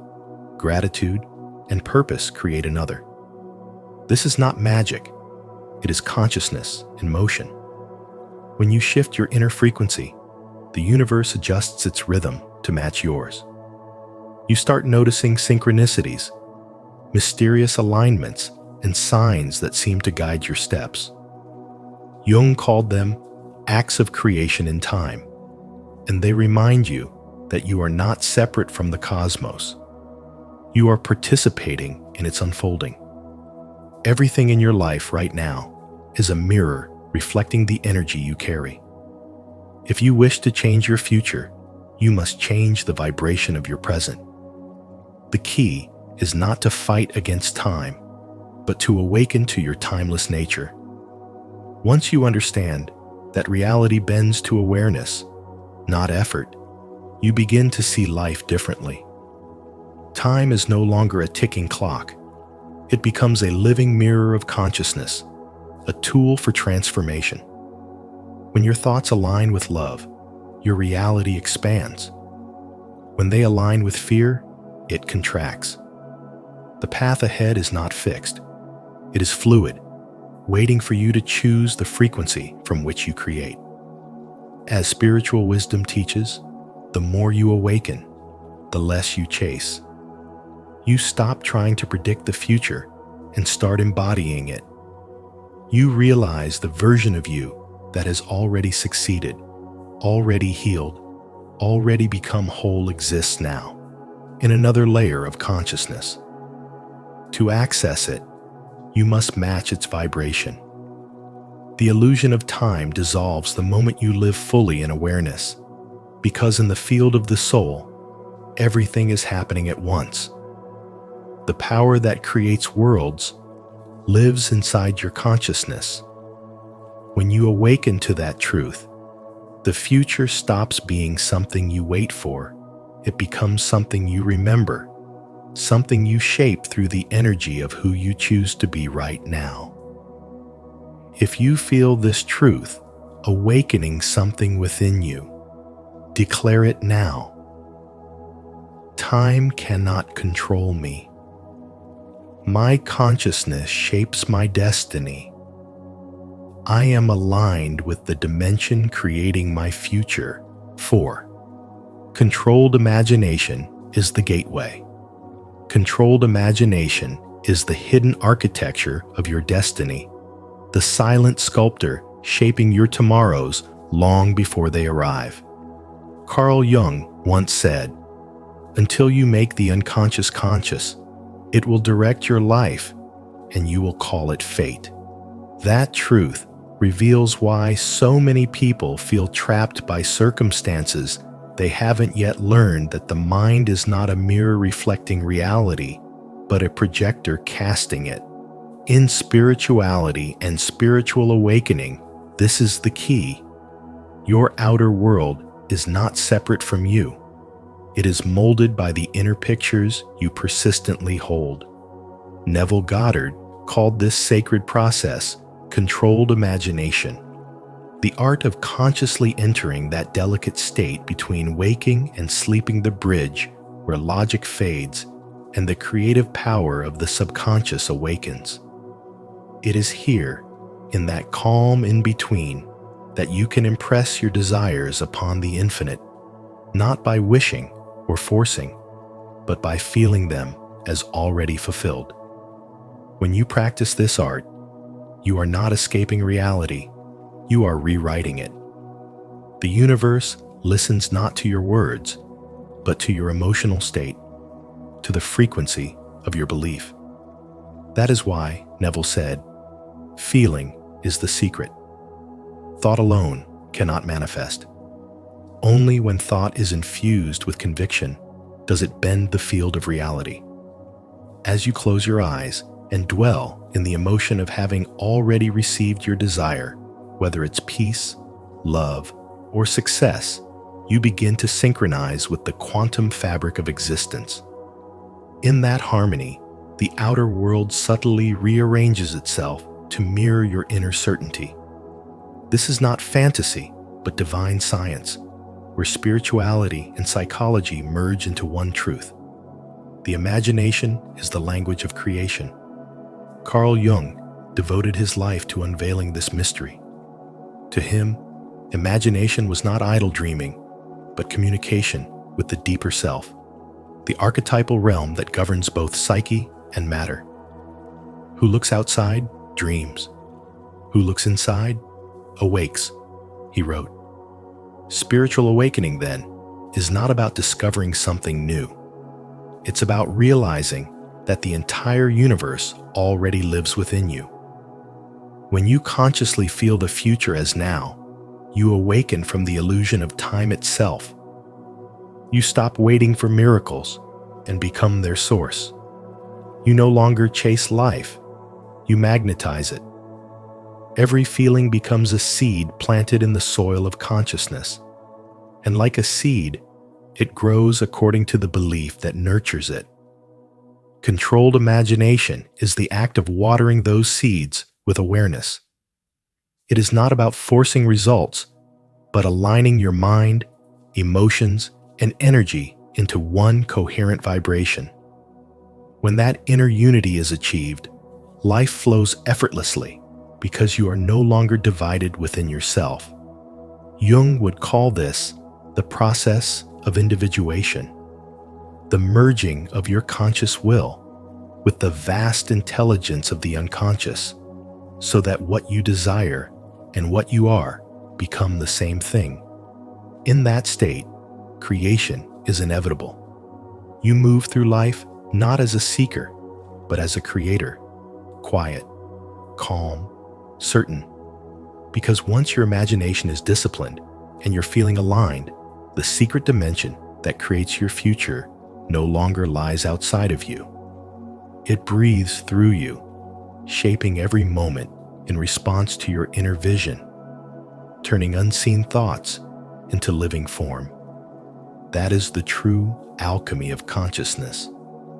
gratitude, and purpose create another. This is not magic. It is consciousness in motion. When you shift your inner frequency, the universe adjusts its rhythm to match yours. You start noticing synchronicities, mysterious alignments, and signs that seem to guide your steps. Jung called them acts of creation in time, and they remind you that you are not separate from the cosmos. You are participating in its unfolding. Everything in your life right now is a mirror reflecting the energy you carry. If you wish to change your future, you must change the vibration of your present. The key is not to fight against time, but to awaken to your timeless nature. Once you understand that reality bends to awareness, not effort, you begin to see life differently. Time is no longer a ticking clock. It becomes a living mirror of consciousness, a tool for transformation. When your thoughts align with love, your reality expands. When they align with fear, it contracts. The path ahead is not fixed. It is fluid, waiting for you to choose the frequency from which you create. As spiritual wisdom teaches, the more you awaken, the less you chase. You stop trying to predict the future and start embodying it. You realize the version of you that has already succeeded, already healed, already become whole exists now, in another layer of consciousness. To access it, you must match its vibration. The illusion of time dissolves the moment you live fully in awareness. Because in the field of the soul, everything is happening at once. The power that creates worlds lives inside your consciousness. When you awaken to that truth, the future stops being something you wait for. It becomes something you remember, something you shape through the energy of who you choose to be right now. If you feel this truth awakening something within you, declare it now. Time cannot control me. My consciousness shapes my destiny. I am aligned with the dimension creating my future. 4. Controlled imagination is the gateway. Controlled imagination is the hidden architecture of your destiny, the silent sculptor shaping your tomorrows long before they arrive. Carl Jung once said, "Until you make the unconscious conscious, it will direct your life, and you will call it fate." That truth reveals why so many people feel trapped by circumstances they haven't yet learned that the mind is not a mirror reflecting reality, but a projector casting it. In spirituality and spiritual awakening, this is the key. Your outer world is not separate from you. It is molded by the inner pictures you persistently hold. Neville Goddard called this sacred process controlled imagination. The art of consciously entering that delicate state between waking and sleeping, the bridge where logic fades and the creative power of the subconscious awakens. It is here, in that calm in-between, that you can impress your desires upon the infinite, not by wishing or forcing, but by feeling them as already fulfilled. When you practice this art, you are not escaping reality, you are rewriting it. The universe listens not to your words, but to your emotional state, to the frequency of your belief. That is why Neville said, "Feeling is the secret. Thought alone cannot manifest. Only when thought is infused with conviction does it bend the field of reality." As you close your eyes and dwell in the emotion of having already received your desire, whether it's peace, love, or success, you begin to synchronize with the quantum fabric of existence. In that harmony, the outer world subtly rearranges itself to mirror your inner certainty. This is not fantasy, but divine science, where spirituality and psychology merge into one truth. The imagination is the language of creation. Carl Jung devoted his life to unveiling this mystery. To him, imagination was not idle dreaming, but communication with the deeper self, the archetypal realm that governs both psyche and matter. Who looks outside dreams. Who looks inside awakes, he wrote. Spiritual awakening, then, is not about discovering something new. It's about realizing that the entire universe already lives within you. When you consciously feel the future as now, you awaken from the illusion of time itself. You stop waiting for miracles and become their source. You no longer chase life, you magnetize it. Every feeling becomes a seed planted in the soil of consciousness. And like a seed, it grows according to the belief that nurtures it. Controlled imagination is the act of watering those seeds with awareness. It is not about forcing results, but aligning your mind, emotions, and energy into one coherent vibration. When that inner unity is achieved, life flows effortlessly because you are no longer divided within yourself. Jung would call this the process of individuation, the merging of your conscious will with the vast intelligence of the unconscious, so that what you desire and what you are become the same thing. In that state, creation is inevitable. You move through life not as a seeker, but as a creator, quiet, calm, certain. Because once your imagination is disciplined and you're feeling aligned, The secret dimension that creates your future no longer lies outside of you. It breathes through you, shaping every moment in response to your inner vision, turning unseen thoughts into living form. That is the true alchemy of consciousness,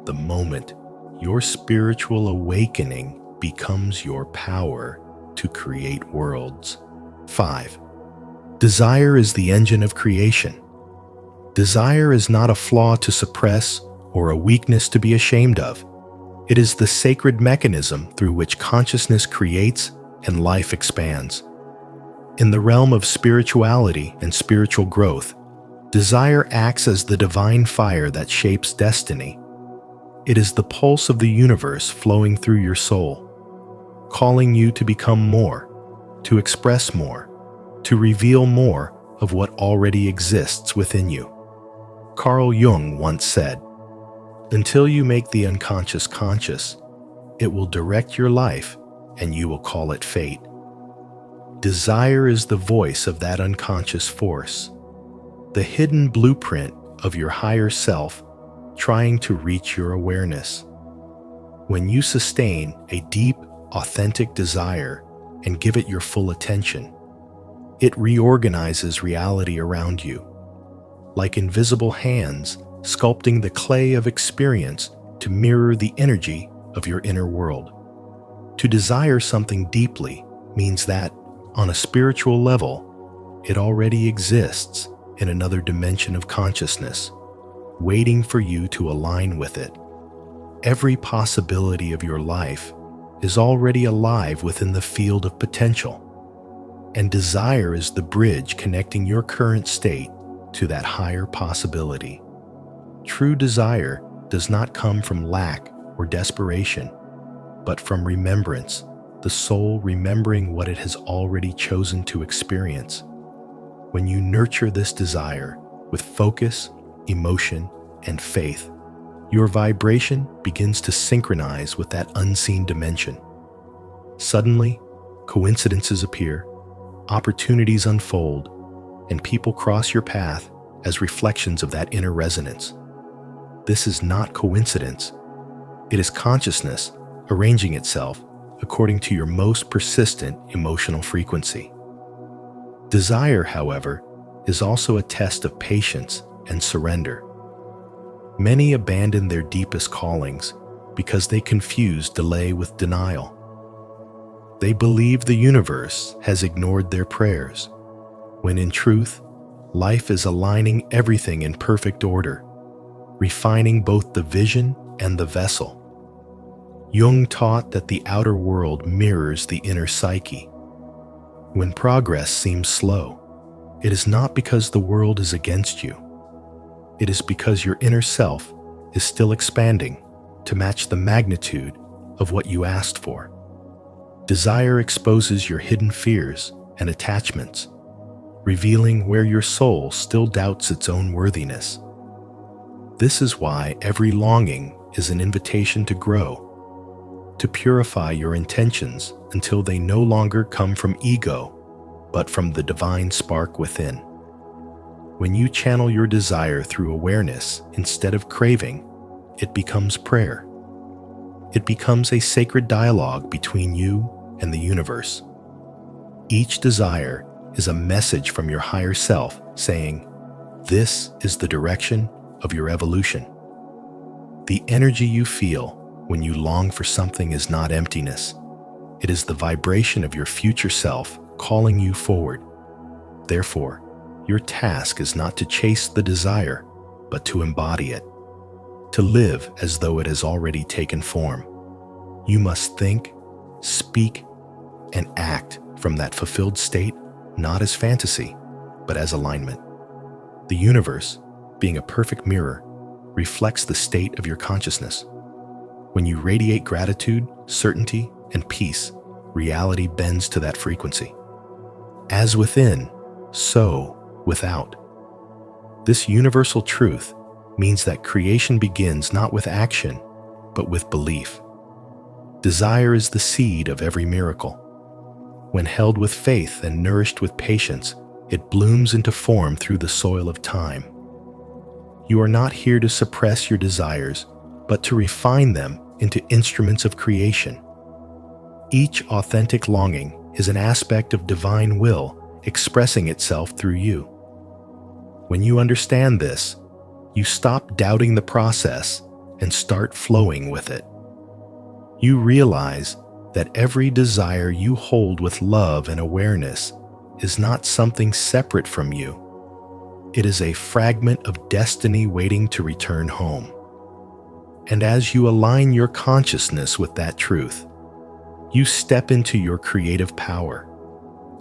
the moment your spiritual awakening becomes your power to create worlds. 5. Desire is the engine of creation. Desire is not a flaw to suppress or a weakness to be ashamed of. It is the sacred mechanism through which consciousness creates and life expands. In the realm of spirituality and spiritual growth, desire acts as the divine fire that shapes destiny. It is the pulse of the universe flowing through your soul, calling you to become more, to express more, to reveal more of what already exists within you. Carl Jung once said, "Until you make the unconscious conscious, it will direct your life and you will call it fate." Desire is the voice of that unconscious force, the hidden blueprint of your higher self trying to reach your awareness. When you sustain a deep, authentic desire and give it your full attention, it reorganizes reality around you, like invisible hands sculpting the clay of experience to mirror the energy of your inner world. To desire something deeply means that, on a spiritual level, it already exists in another dimension of consciousness, waiting for you to align with it. Every possibility of your life is already alive within the field of potential, and desire is the bridge connecting your current state to that higher possibility. True desire does not come from lack or desperation, but from remembrance, the soul remembering what it has already chosen to experience. When you nurture this desire with focus, emotion, and faith, your vibration begins to synchronize with that unseen dimension. Suddenly, coincidences appear, opportunities unfold, and people cross your path as reflections of that inner resonance. This is not coincidence. It is consciousness arranging itself according to your most persistent emotional frequency. Desire, however, is also a test of patience and surrender. Many abandon their deepest callings because they confuse delay with denial. They believe the universe has ignored their prayers, when in truth, life is aligning everything in perfect order, refining both the vision and the vessel. Jung taught that the outer world mirrors the inner psyche. When progress seems slow, it is not because the world is against you. It is because your inner self is still expanding to match the magnitude of what you asked for. Desire exposes your hidden fears and attachments, revealing where your soul still doubts its own worthiness. This is why every longing is an invitation to grow, to purify your intentions until they no longer come from ego, but from the divine spark within. When you channel your desire through awareness instead of craving, it becomes prayer. It becomes a sacred dialogue between you and the universe. Each desire is a message from your higher self saying, "This is the direction of your evolution." The energy you feel when you long for something is not emptiness. It is the vibration of your future self calling you forward. Therefore, your task is not to chase the desire, but to embody it, to live as though it has already taken form. You must think, speak, and act from that fulfilled state, not as fantasy, but as alignment. The universe, being a perfect mirror, reflects the state of your consciousness. When you radiate gratitude, certainty, and peace, reality bends to that frequency. As within, so without. This universal truth means that creation begins not with action, but with belief. Desire is the seed of every miracle. When held with faith and nourished with patience, it blooms into form through the soil of time. You are not here to suppress your desires, but to refine them into instruments of creation. Each authentic longing is an aspect of divine will expressing itself through you. When you understand this, you stop doubting the process and start flowing with it. You realize that every desire you hold with love and awareness is not something separate from you. It is a fragment of destiny waiting to return home. And as you align your consciousness with that truth, you step into your creative power,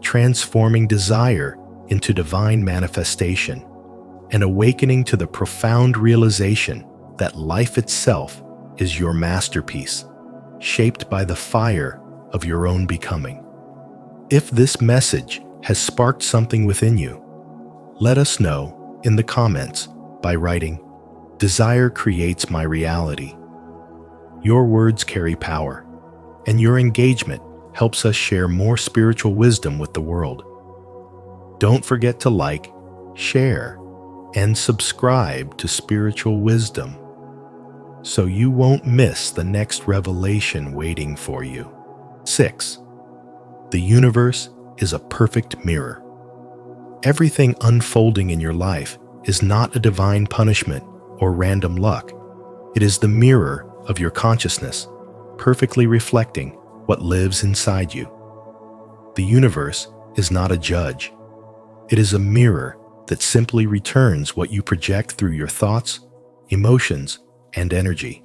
transforming desire into divine manifestation and awakening to the profound realization that life itself is your masterpiece, shaped by the fire of your own becoming. If this message has sparked something within you, let us know in the comments by writing, "Desire creates my reality." Your words carry power, and your engagement helps us share more spiritual wisdom with the world. Don't forget to like, share, and subscribe to Spiritual Wisdom so you won't miss the next revelation waiting for you. 6. The universe is a perfect mirror. Everything unfolding in your life is not a divine punishment or random luck. It is the mirror of your consciousness, perfectly reflecting what lives inside you. The universe is not a judge. It is a mirror that simply returns what you project through your thoughts, emotions, and energy.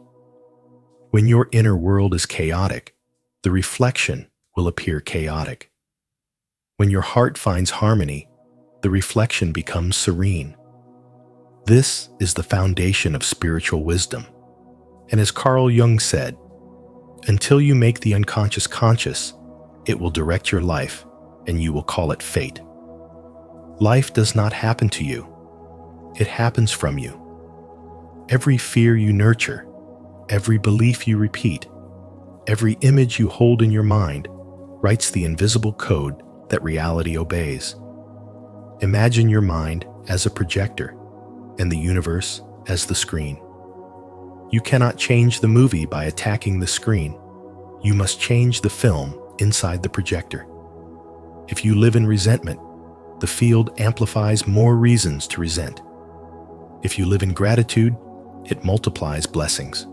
When your inner world is chaotic, the reflection will appear chaotic. When your heart finds harmony, the reflection becomes serene. This is the foundation of spiritual wisdom. And as Carl Jung said, until you make the unconscious conscious, it will direct your life, and you will call it fate. Life does not happen to you. It happens from you. Every fear you nurture, every belief you repeat, every image you hold in your mind writes the invisible code that reality obeys. Imagine your mind as a projector and the universe as the screen. You cannot change the movie by attacking the screen. You must change the film inside the projector. If you live in resentment, the field amplifies more reasons to resent. If you live in gratitude, it multiplies blessings.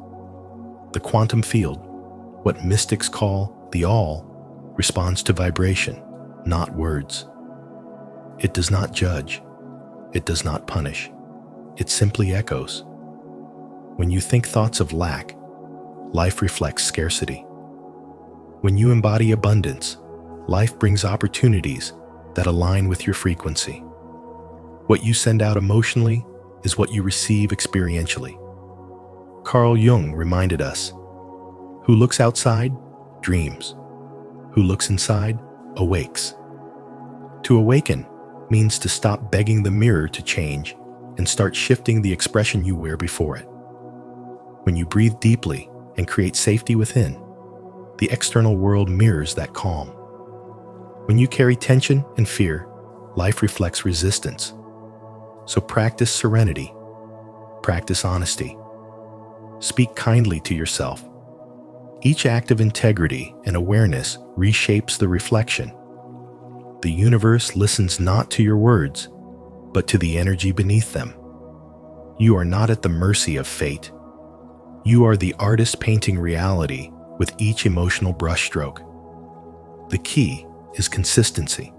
The quantum field, what mystics call the all, responds to vibration, not words. It does not judge. It does not punish. It simply echoes. When you think thoughts of lack, life reflects scarcity. When you embody abundance, life brings opportunities that align with your frequency. What you send out emotionally is what you receive experientially. Carl Jung reminded us, who looks outside, dreams. Who looks inside, awakes. To awaken means to stop begging the mirror to change and start shifting the expression you wear before it. When you breathe deeply and create safety within, the external world mirrors that calm. When you carry tension and fear, life reflects resistance. So practice serenity, practice honesty. Speak kindly to yourself. Each act of integrity and awareness reshapes the reflection. The universe listens not to your words, but to the energy beneath them. You are not at the mercy of fate. You are the artist painting reality with each emotional brushstroke. The key is consistency.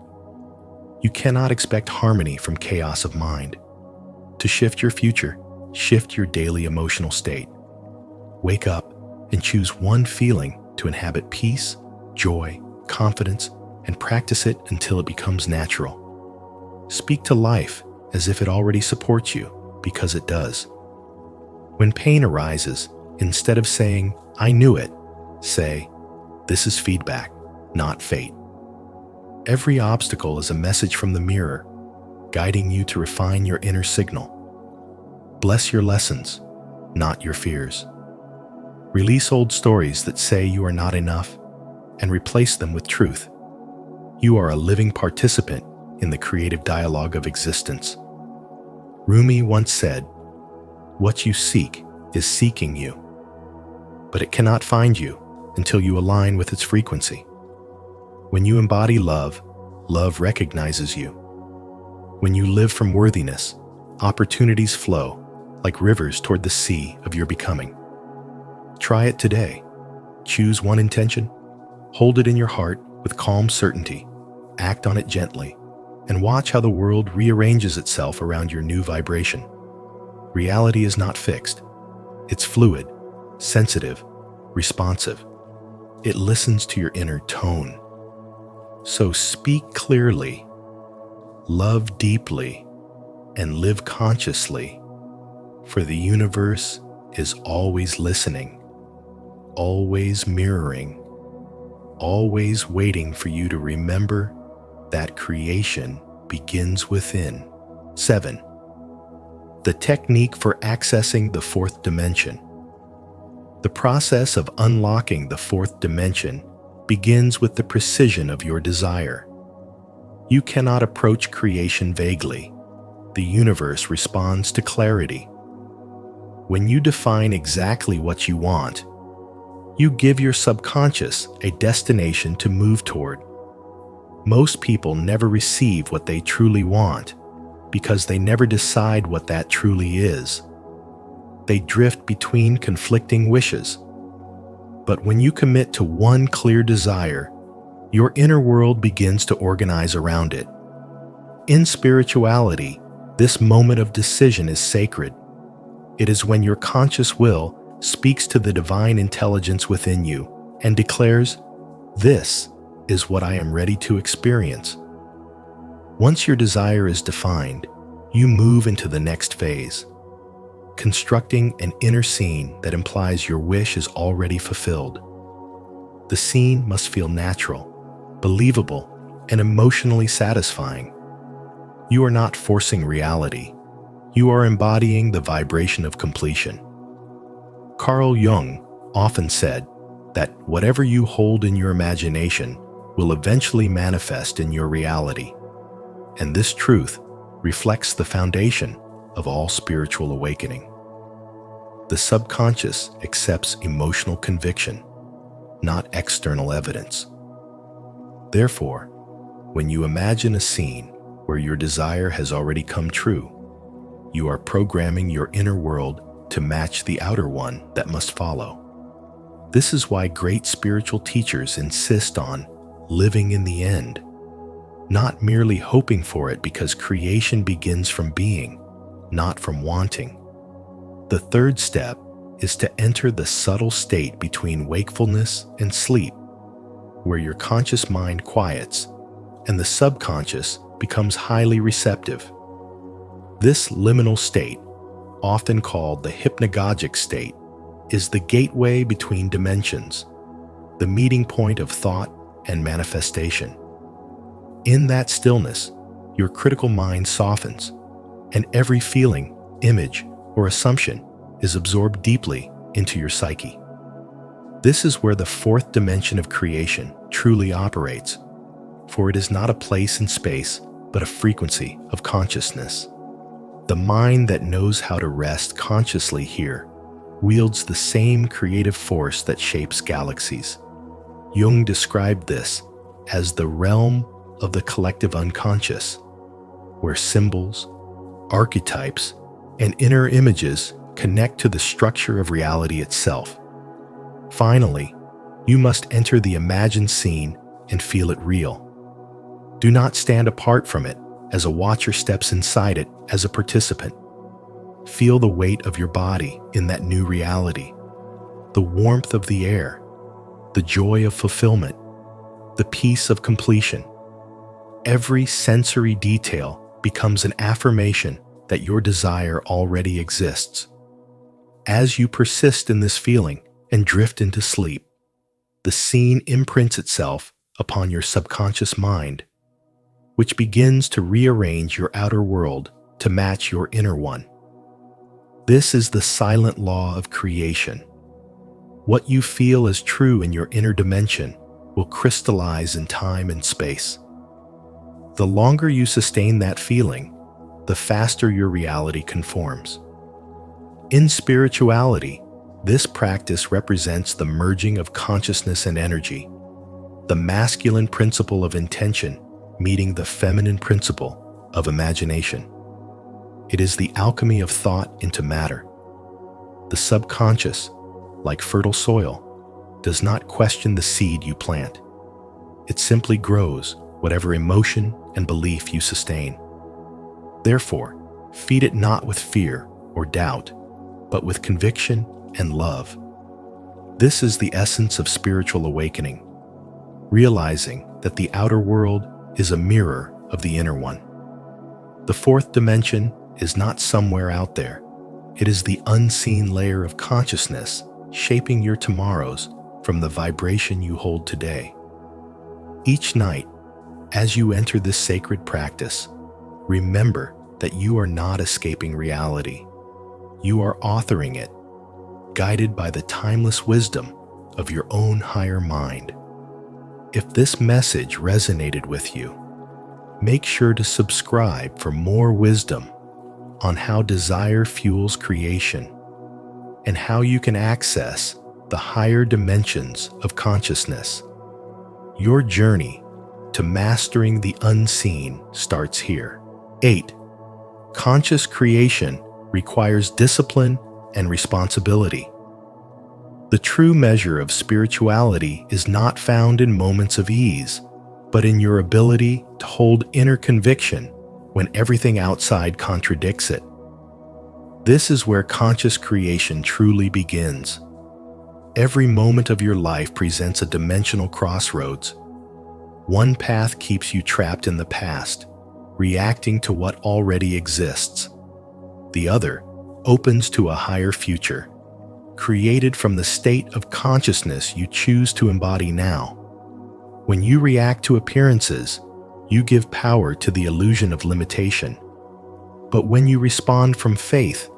You cannot expect harmony from chaos of mind. To shift your future, shift your daily emotional state. Wake up and choose one feeling to inhabit peace, joy, confidence, and practice it until it becomes natural. Speak to life as if it already supports you, because it does. When pain arises, instead of saying, "I knew it," say, "This is feedback, not fate." Every obstacle is a message from the mirror, guiding you to refine your inner signal. Bless your lessons, not your fears. Release old stories that say you are not enough and replace them with truth. You are a living participant in the creative dialogue of existence. Rumi once said, "What you seek is seeking you, but it cannot find you until you align with its frequency. When you embody love, love recognizes you. When you live from worthiness, opportunities flow like rivers toward the sea of your becoming." Try it today. Choose one intention, hold it in your heart with calm certainty, act on it gently, and watch how the world rearranges itself around your new vibration. Reality is not fixed. It's fluid, sensitive, responsive. It listens to your inner tone. So speak clearly, love deeply, and live consciously, for the universe is always listening, always mirroring, always waiting for you to remember that creation begins within. 7. The technique for accessing the fourth dimension. The process of unlocking the fourth dimension begins with the precision of your desire. You cannot approach creation vaguely. The universe responds to clarity. When you define exactly what you want, you give your subconscious a destination to move toward. Most people never receive what they truly want because they never decide what that truly is. They drift between conflicting wishes. But when you commit to one clear desire, your inner world begins to organize around it. In spirituality, this moment of decision is sacred. It is when your conscious will speaks to the divine intelligence within you and declares, "This is what I am ready to experience." Once your desire is defined, you move into the next phase, constructing an inner scene that implies your wish is already fulfilled. The scene must feel natural, believable, and emotionally satisfying. You are not forcing reality. You are embodying the vibration of completion. Carl Jung often said that whatever you hold in your imagination will eventually manifest in your reality. And this truth reflects the foundation of all spiritual awakening. The subconscious accepts emotional conviction, not external evidence. Therefore, when you imagine a scene where your desire has already come true, you are programming your inner world to match the outer one that must follow. This is why great spiritual teachers insist on living in the end, not merely hoping for it, because creation begins from being, not from wanting. The third step is to enter the subtle state between wakefulness and sleep, where your conscious mind quiets and the subconscious becomes highly receptive. This liminal state, often called the hypnagogic state, is the gateway between dimensions, the meeting point of thought and manifestation. In that stillness, your critical mind softens, and every feeling, image, or assumption is absorbed deeply into your psyche. This is where the fourth dimension of creation truly operates, for it is not a place in space, but a frequency of consciousness. The mind that knows how to rest consciously here wields the same creative force that shapes galaxies. Jung described this as the realm of the collective unconscious, where symbols, archetypes, and inner images connect to the structure of reality itself. Finally, you must enter the imagined scene and feel it real. Do not stand apart from it as a watcher steps inside it as a participant. Feel the weight of your body in that new reality, the warmth of the air, the joy of fulfillment, the peace of completion. Every sensory detail becomes an affirmation that your desire already exists. As you persist in this feeling and drift into sleep, the scene imprints itself upon your subconscious mind, which begins to rearrange your outer world to match your inner one. This is the silent law of creation. What you feel as true in your inner dimension will crystallize in time and space. The longer you sustain that feeling, the faster your reality conforms. In spirituality, this practice represents the merging of consciousness and energy, the masculine principle of intention meeting the feminine principle of imagination. It is the alchemy of thought into matter. The subconscious, like fertile soil, does not question the seed you plant. It simply grows whatever emotion and belief you sustain. Therefore, feed it not with fear or doubt, but with conviction and love. This is the essence of spiritual awakening, realizing that the outer world is a mirror of the inner one. The fourth dimension is not somewhere out there. It is the unseen layer of consciousness shaping your tomorrows from the vibration you hold today. Each night, as you enter this sacred practice, remember that you are not escaping reality. You are authoring it, guided by the timeless wisdom of your own higher mind. If this message resonated with you, make sure to subscribe for more wisdom on how desire fuels creation and how you can access the higher dimensions of consciousness. Your journey to mastering the unseen starts here. 8. Conscious creation requires discipline and responsibility. The true measure of spirituality is not found in moments of ease, but in your ability to hold inner conviction when everything outside contradicts it. This is where conscious creation truly begins. Every moment of your life presents a dimensional crossroads. One path keeps you trapped in the past, reacting to what already exists. The other opens to a higher future, created from the state of consciousness you choose to embody now. When you react to appearances, you give power to the illusion of limitation. But when you respond from faith,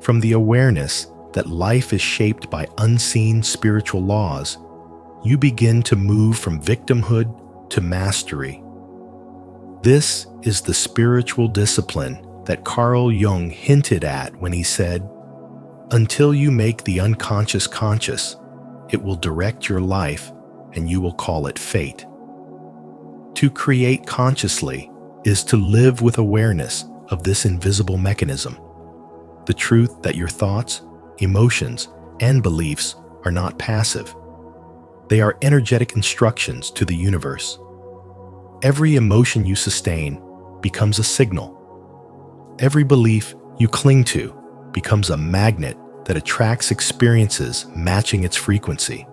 from the awareness that life is shaped by unseen spiritual laws, you begin to move from victimhood to mastery. This is the spiritual discipline that Carl Jung hinted at when he said, "Until you make the unconscious conscious, it will direct your life and you will call it fate." To create consciously is to live with awareness of this invisible mechanism. The truth that your thoughts, emotions, and beliefs are not passive. They are energetic instructions to the universe. Every emotion you sustain becomes a signal. Every belief you cling to becomes a magnet that attracts experiences matching its frequency.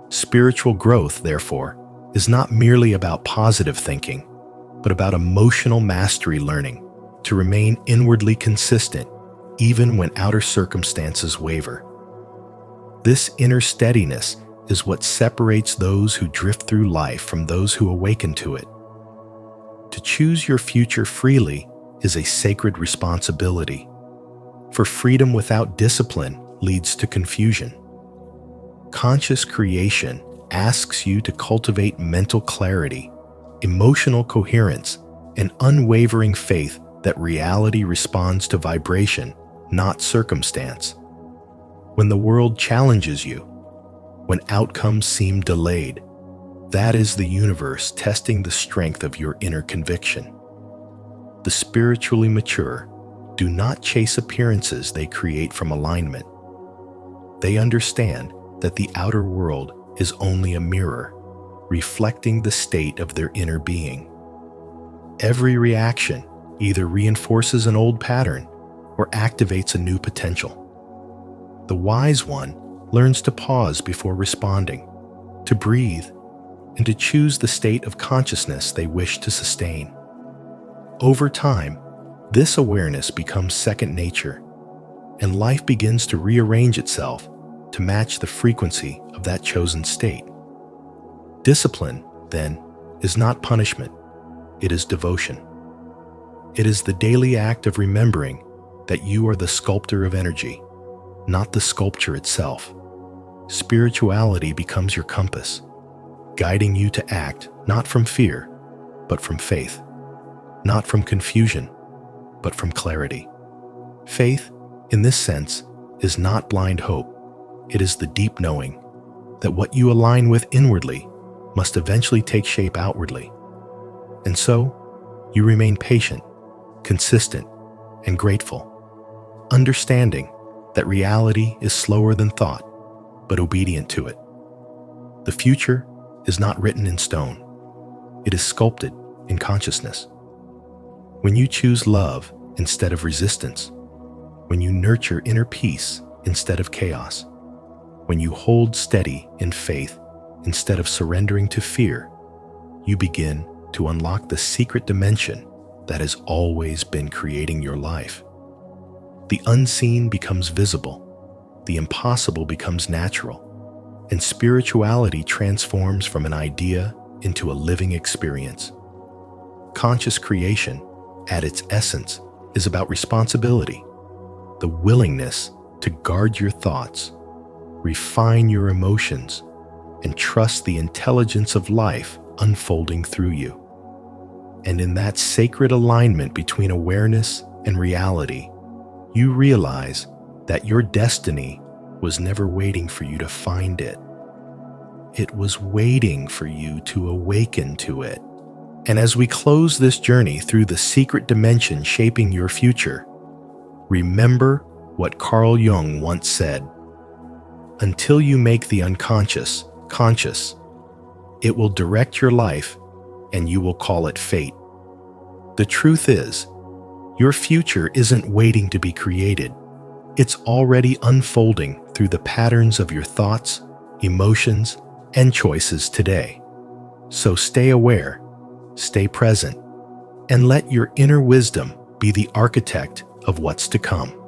Spiritual growth, therefore, is not merely about positive thinking, but about emotional mastery learning to remain inwardly consistent even when outer circumstances waver. This inner steadiness is what separates those who drift through life from those who awaken to it. To choose your future freely is a sacred responsibility, for freedom without discipline leads to confusion. Conscious creation asks you to cultivate mental clarity, emotional coherence, and unwavering faith that reality responds to vibration, not circumstance. When the world challenges you, when outcomes seem delayed, that is the universe testing the strength of your inner conviction. The spiritually mature do not chase appearances they create from alignment. They understand that the outer world is only a mirror, reflecting the state of their inner being. Every reaction either reinforces an old pattern or activates a new potential. The wise one learns to pause before responding, to breathe, and to choose the state of consciousness they wish to sustain. Over time, this awareness becomes second nature, and life begins to rearrange itself to match the frequency of that chosen state. Discipline, then, is not punishment, it is devotion. It is the daily act of remembering that you are the sculptor of energy, not the sculpture itself. Spirituality becomes your compass, guiding you to act not from fear, but from faith. Not from confusion, but from clarity. Faith, in this sense, is not blind hope. It is the deep knowing that what you align with inwardly must eventually take shape outwardly. And so, you remain patient, consistent, and grateful, understanding that reality is slower than thought, but obedient to it. The future is not written in stone. It is sculpted in consciousness. When you choose love instead of resistance, when you nurture inner peace instead of chaos, when you hold steady in faith instead of surrendering to fear, you begin to unlock the secret dimension that has always been creating your life. The unseen becomes visible, the impossible becomes natural, and spirituality transforms from an idea into a living experience. Conscious creation, at its essence, is about responsibility, the willingness to guard your thoughts, refine your emotions, and trust the intelligence of life unfolding through you. And in that sacred alignment between awareness and reality, you realize that your destiny was never waiting for you to find it. It was waiting for you to awaken to it. And as we close this journey through the secret dimension shaping your future, remember what Carl Jung once said: until you make the unconscious conscious, it will direct your life and you will call it fate. The truth is, your future isn't waiting to be created. It's already unfolding through the patterns of your thoughts, emotions, and choices today. So stay aware, stay present, and let your inner wisdom be the architect of what's to come.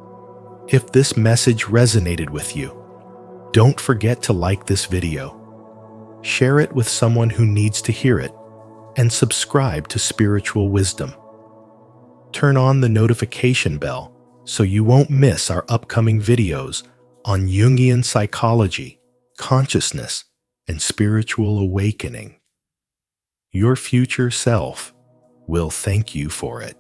If this message resonated with you, don't forget to like this video, share it with someone who needs to hear it, and subscribe to Spiritual Wisdom. Turn on the notification bell so you won't miss our upcoming videos on Jungian psychology, consciousness, and spiritual awakening. Your future self will thank you for it.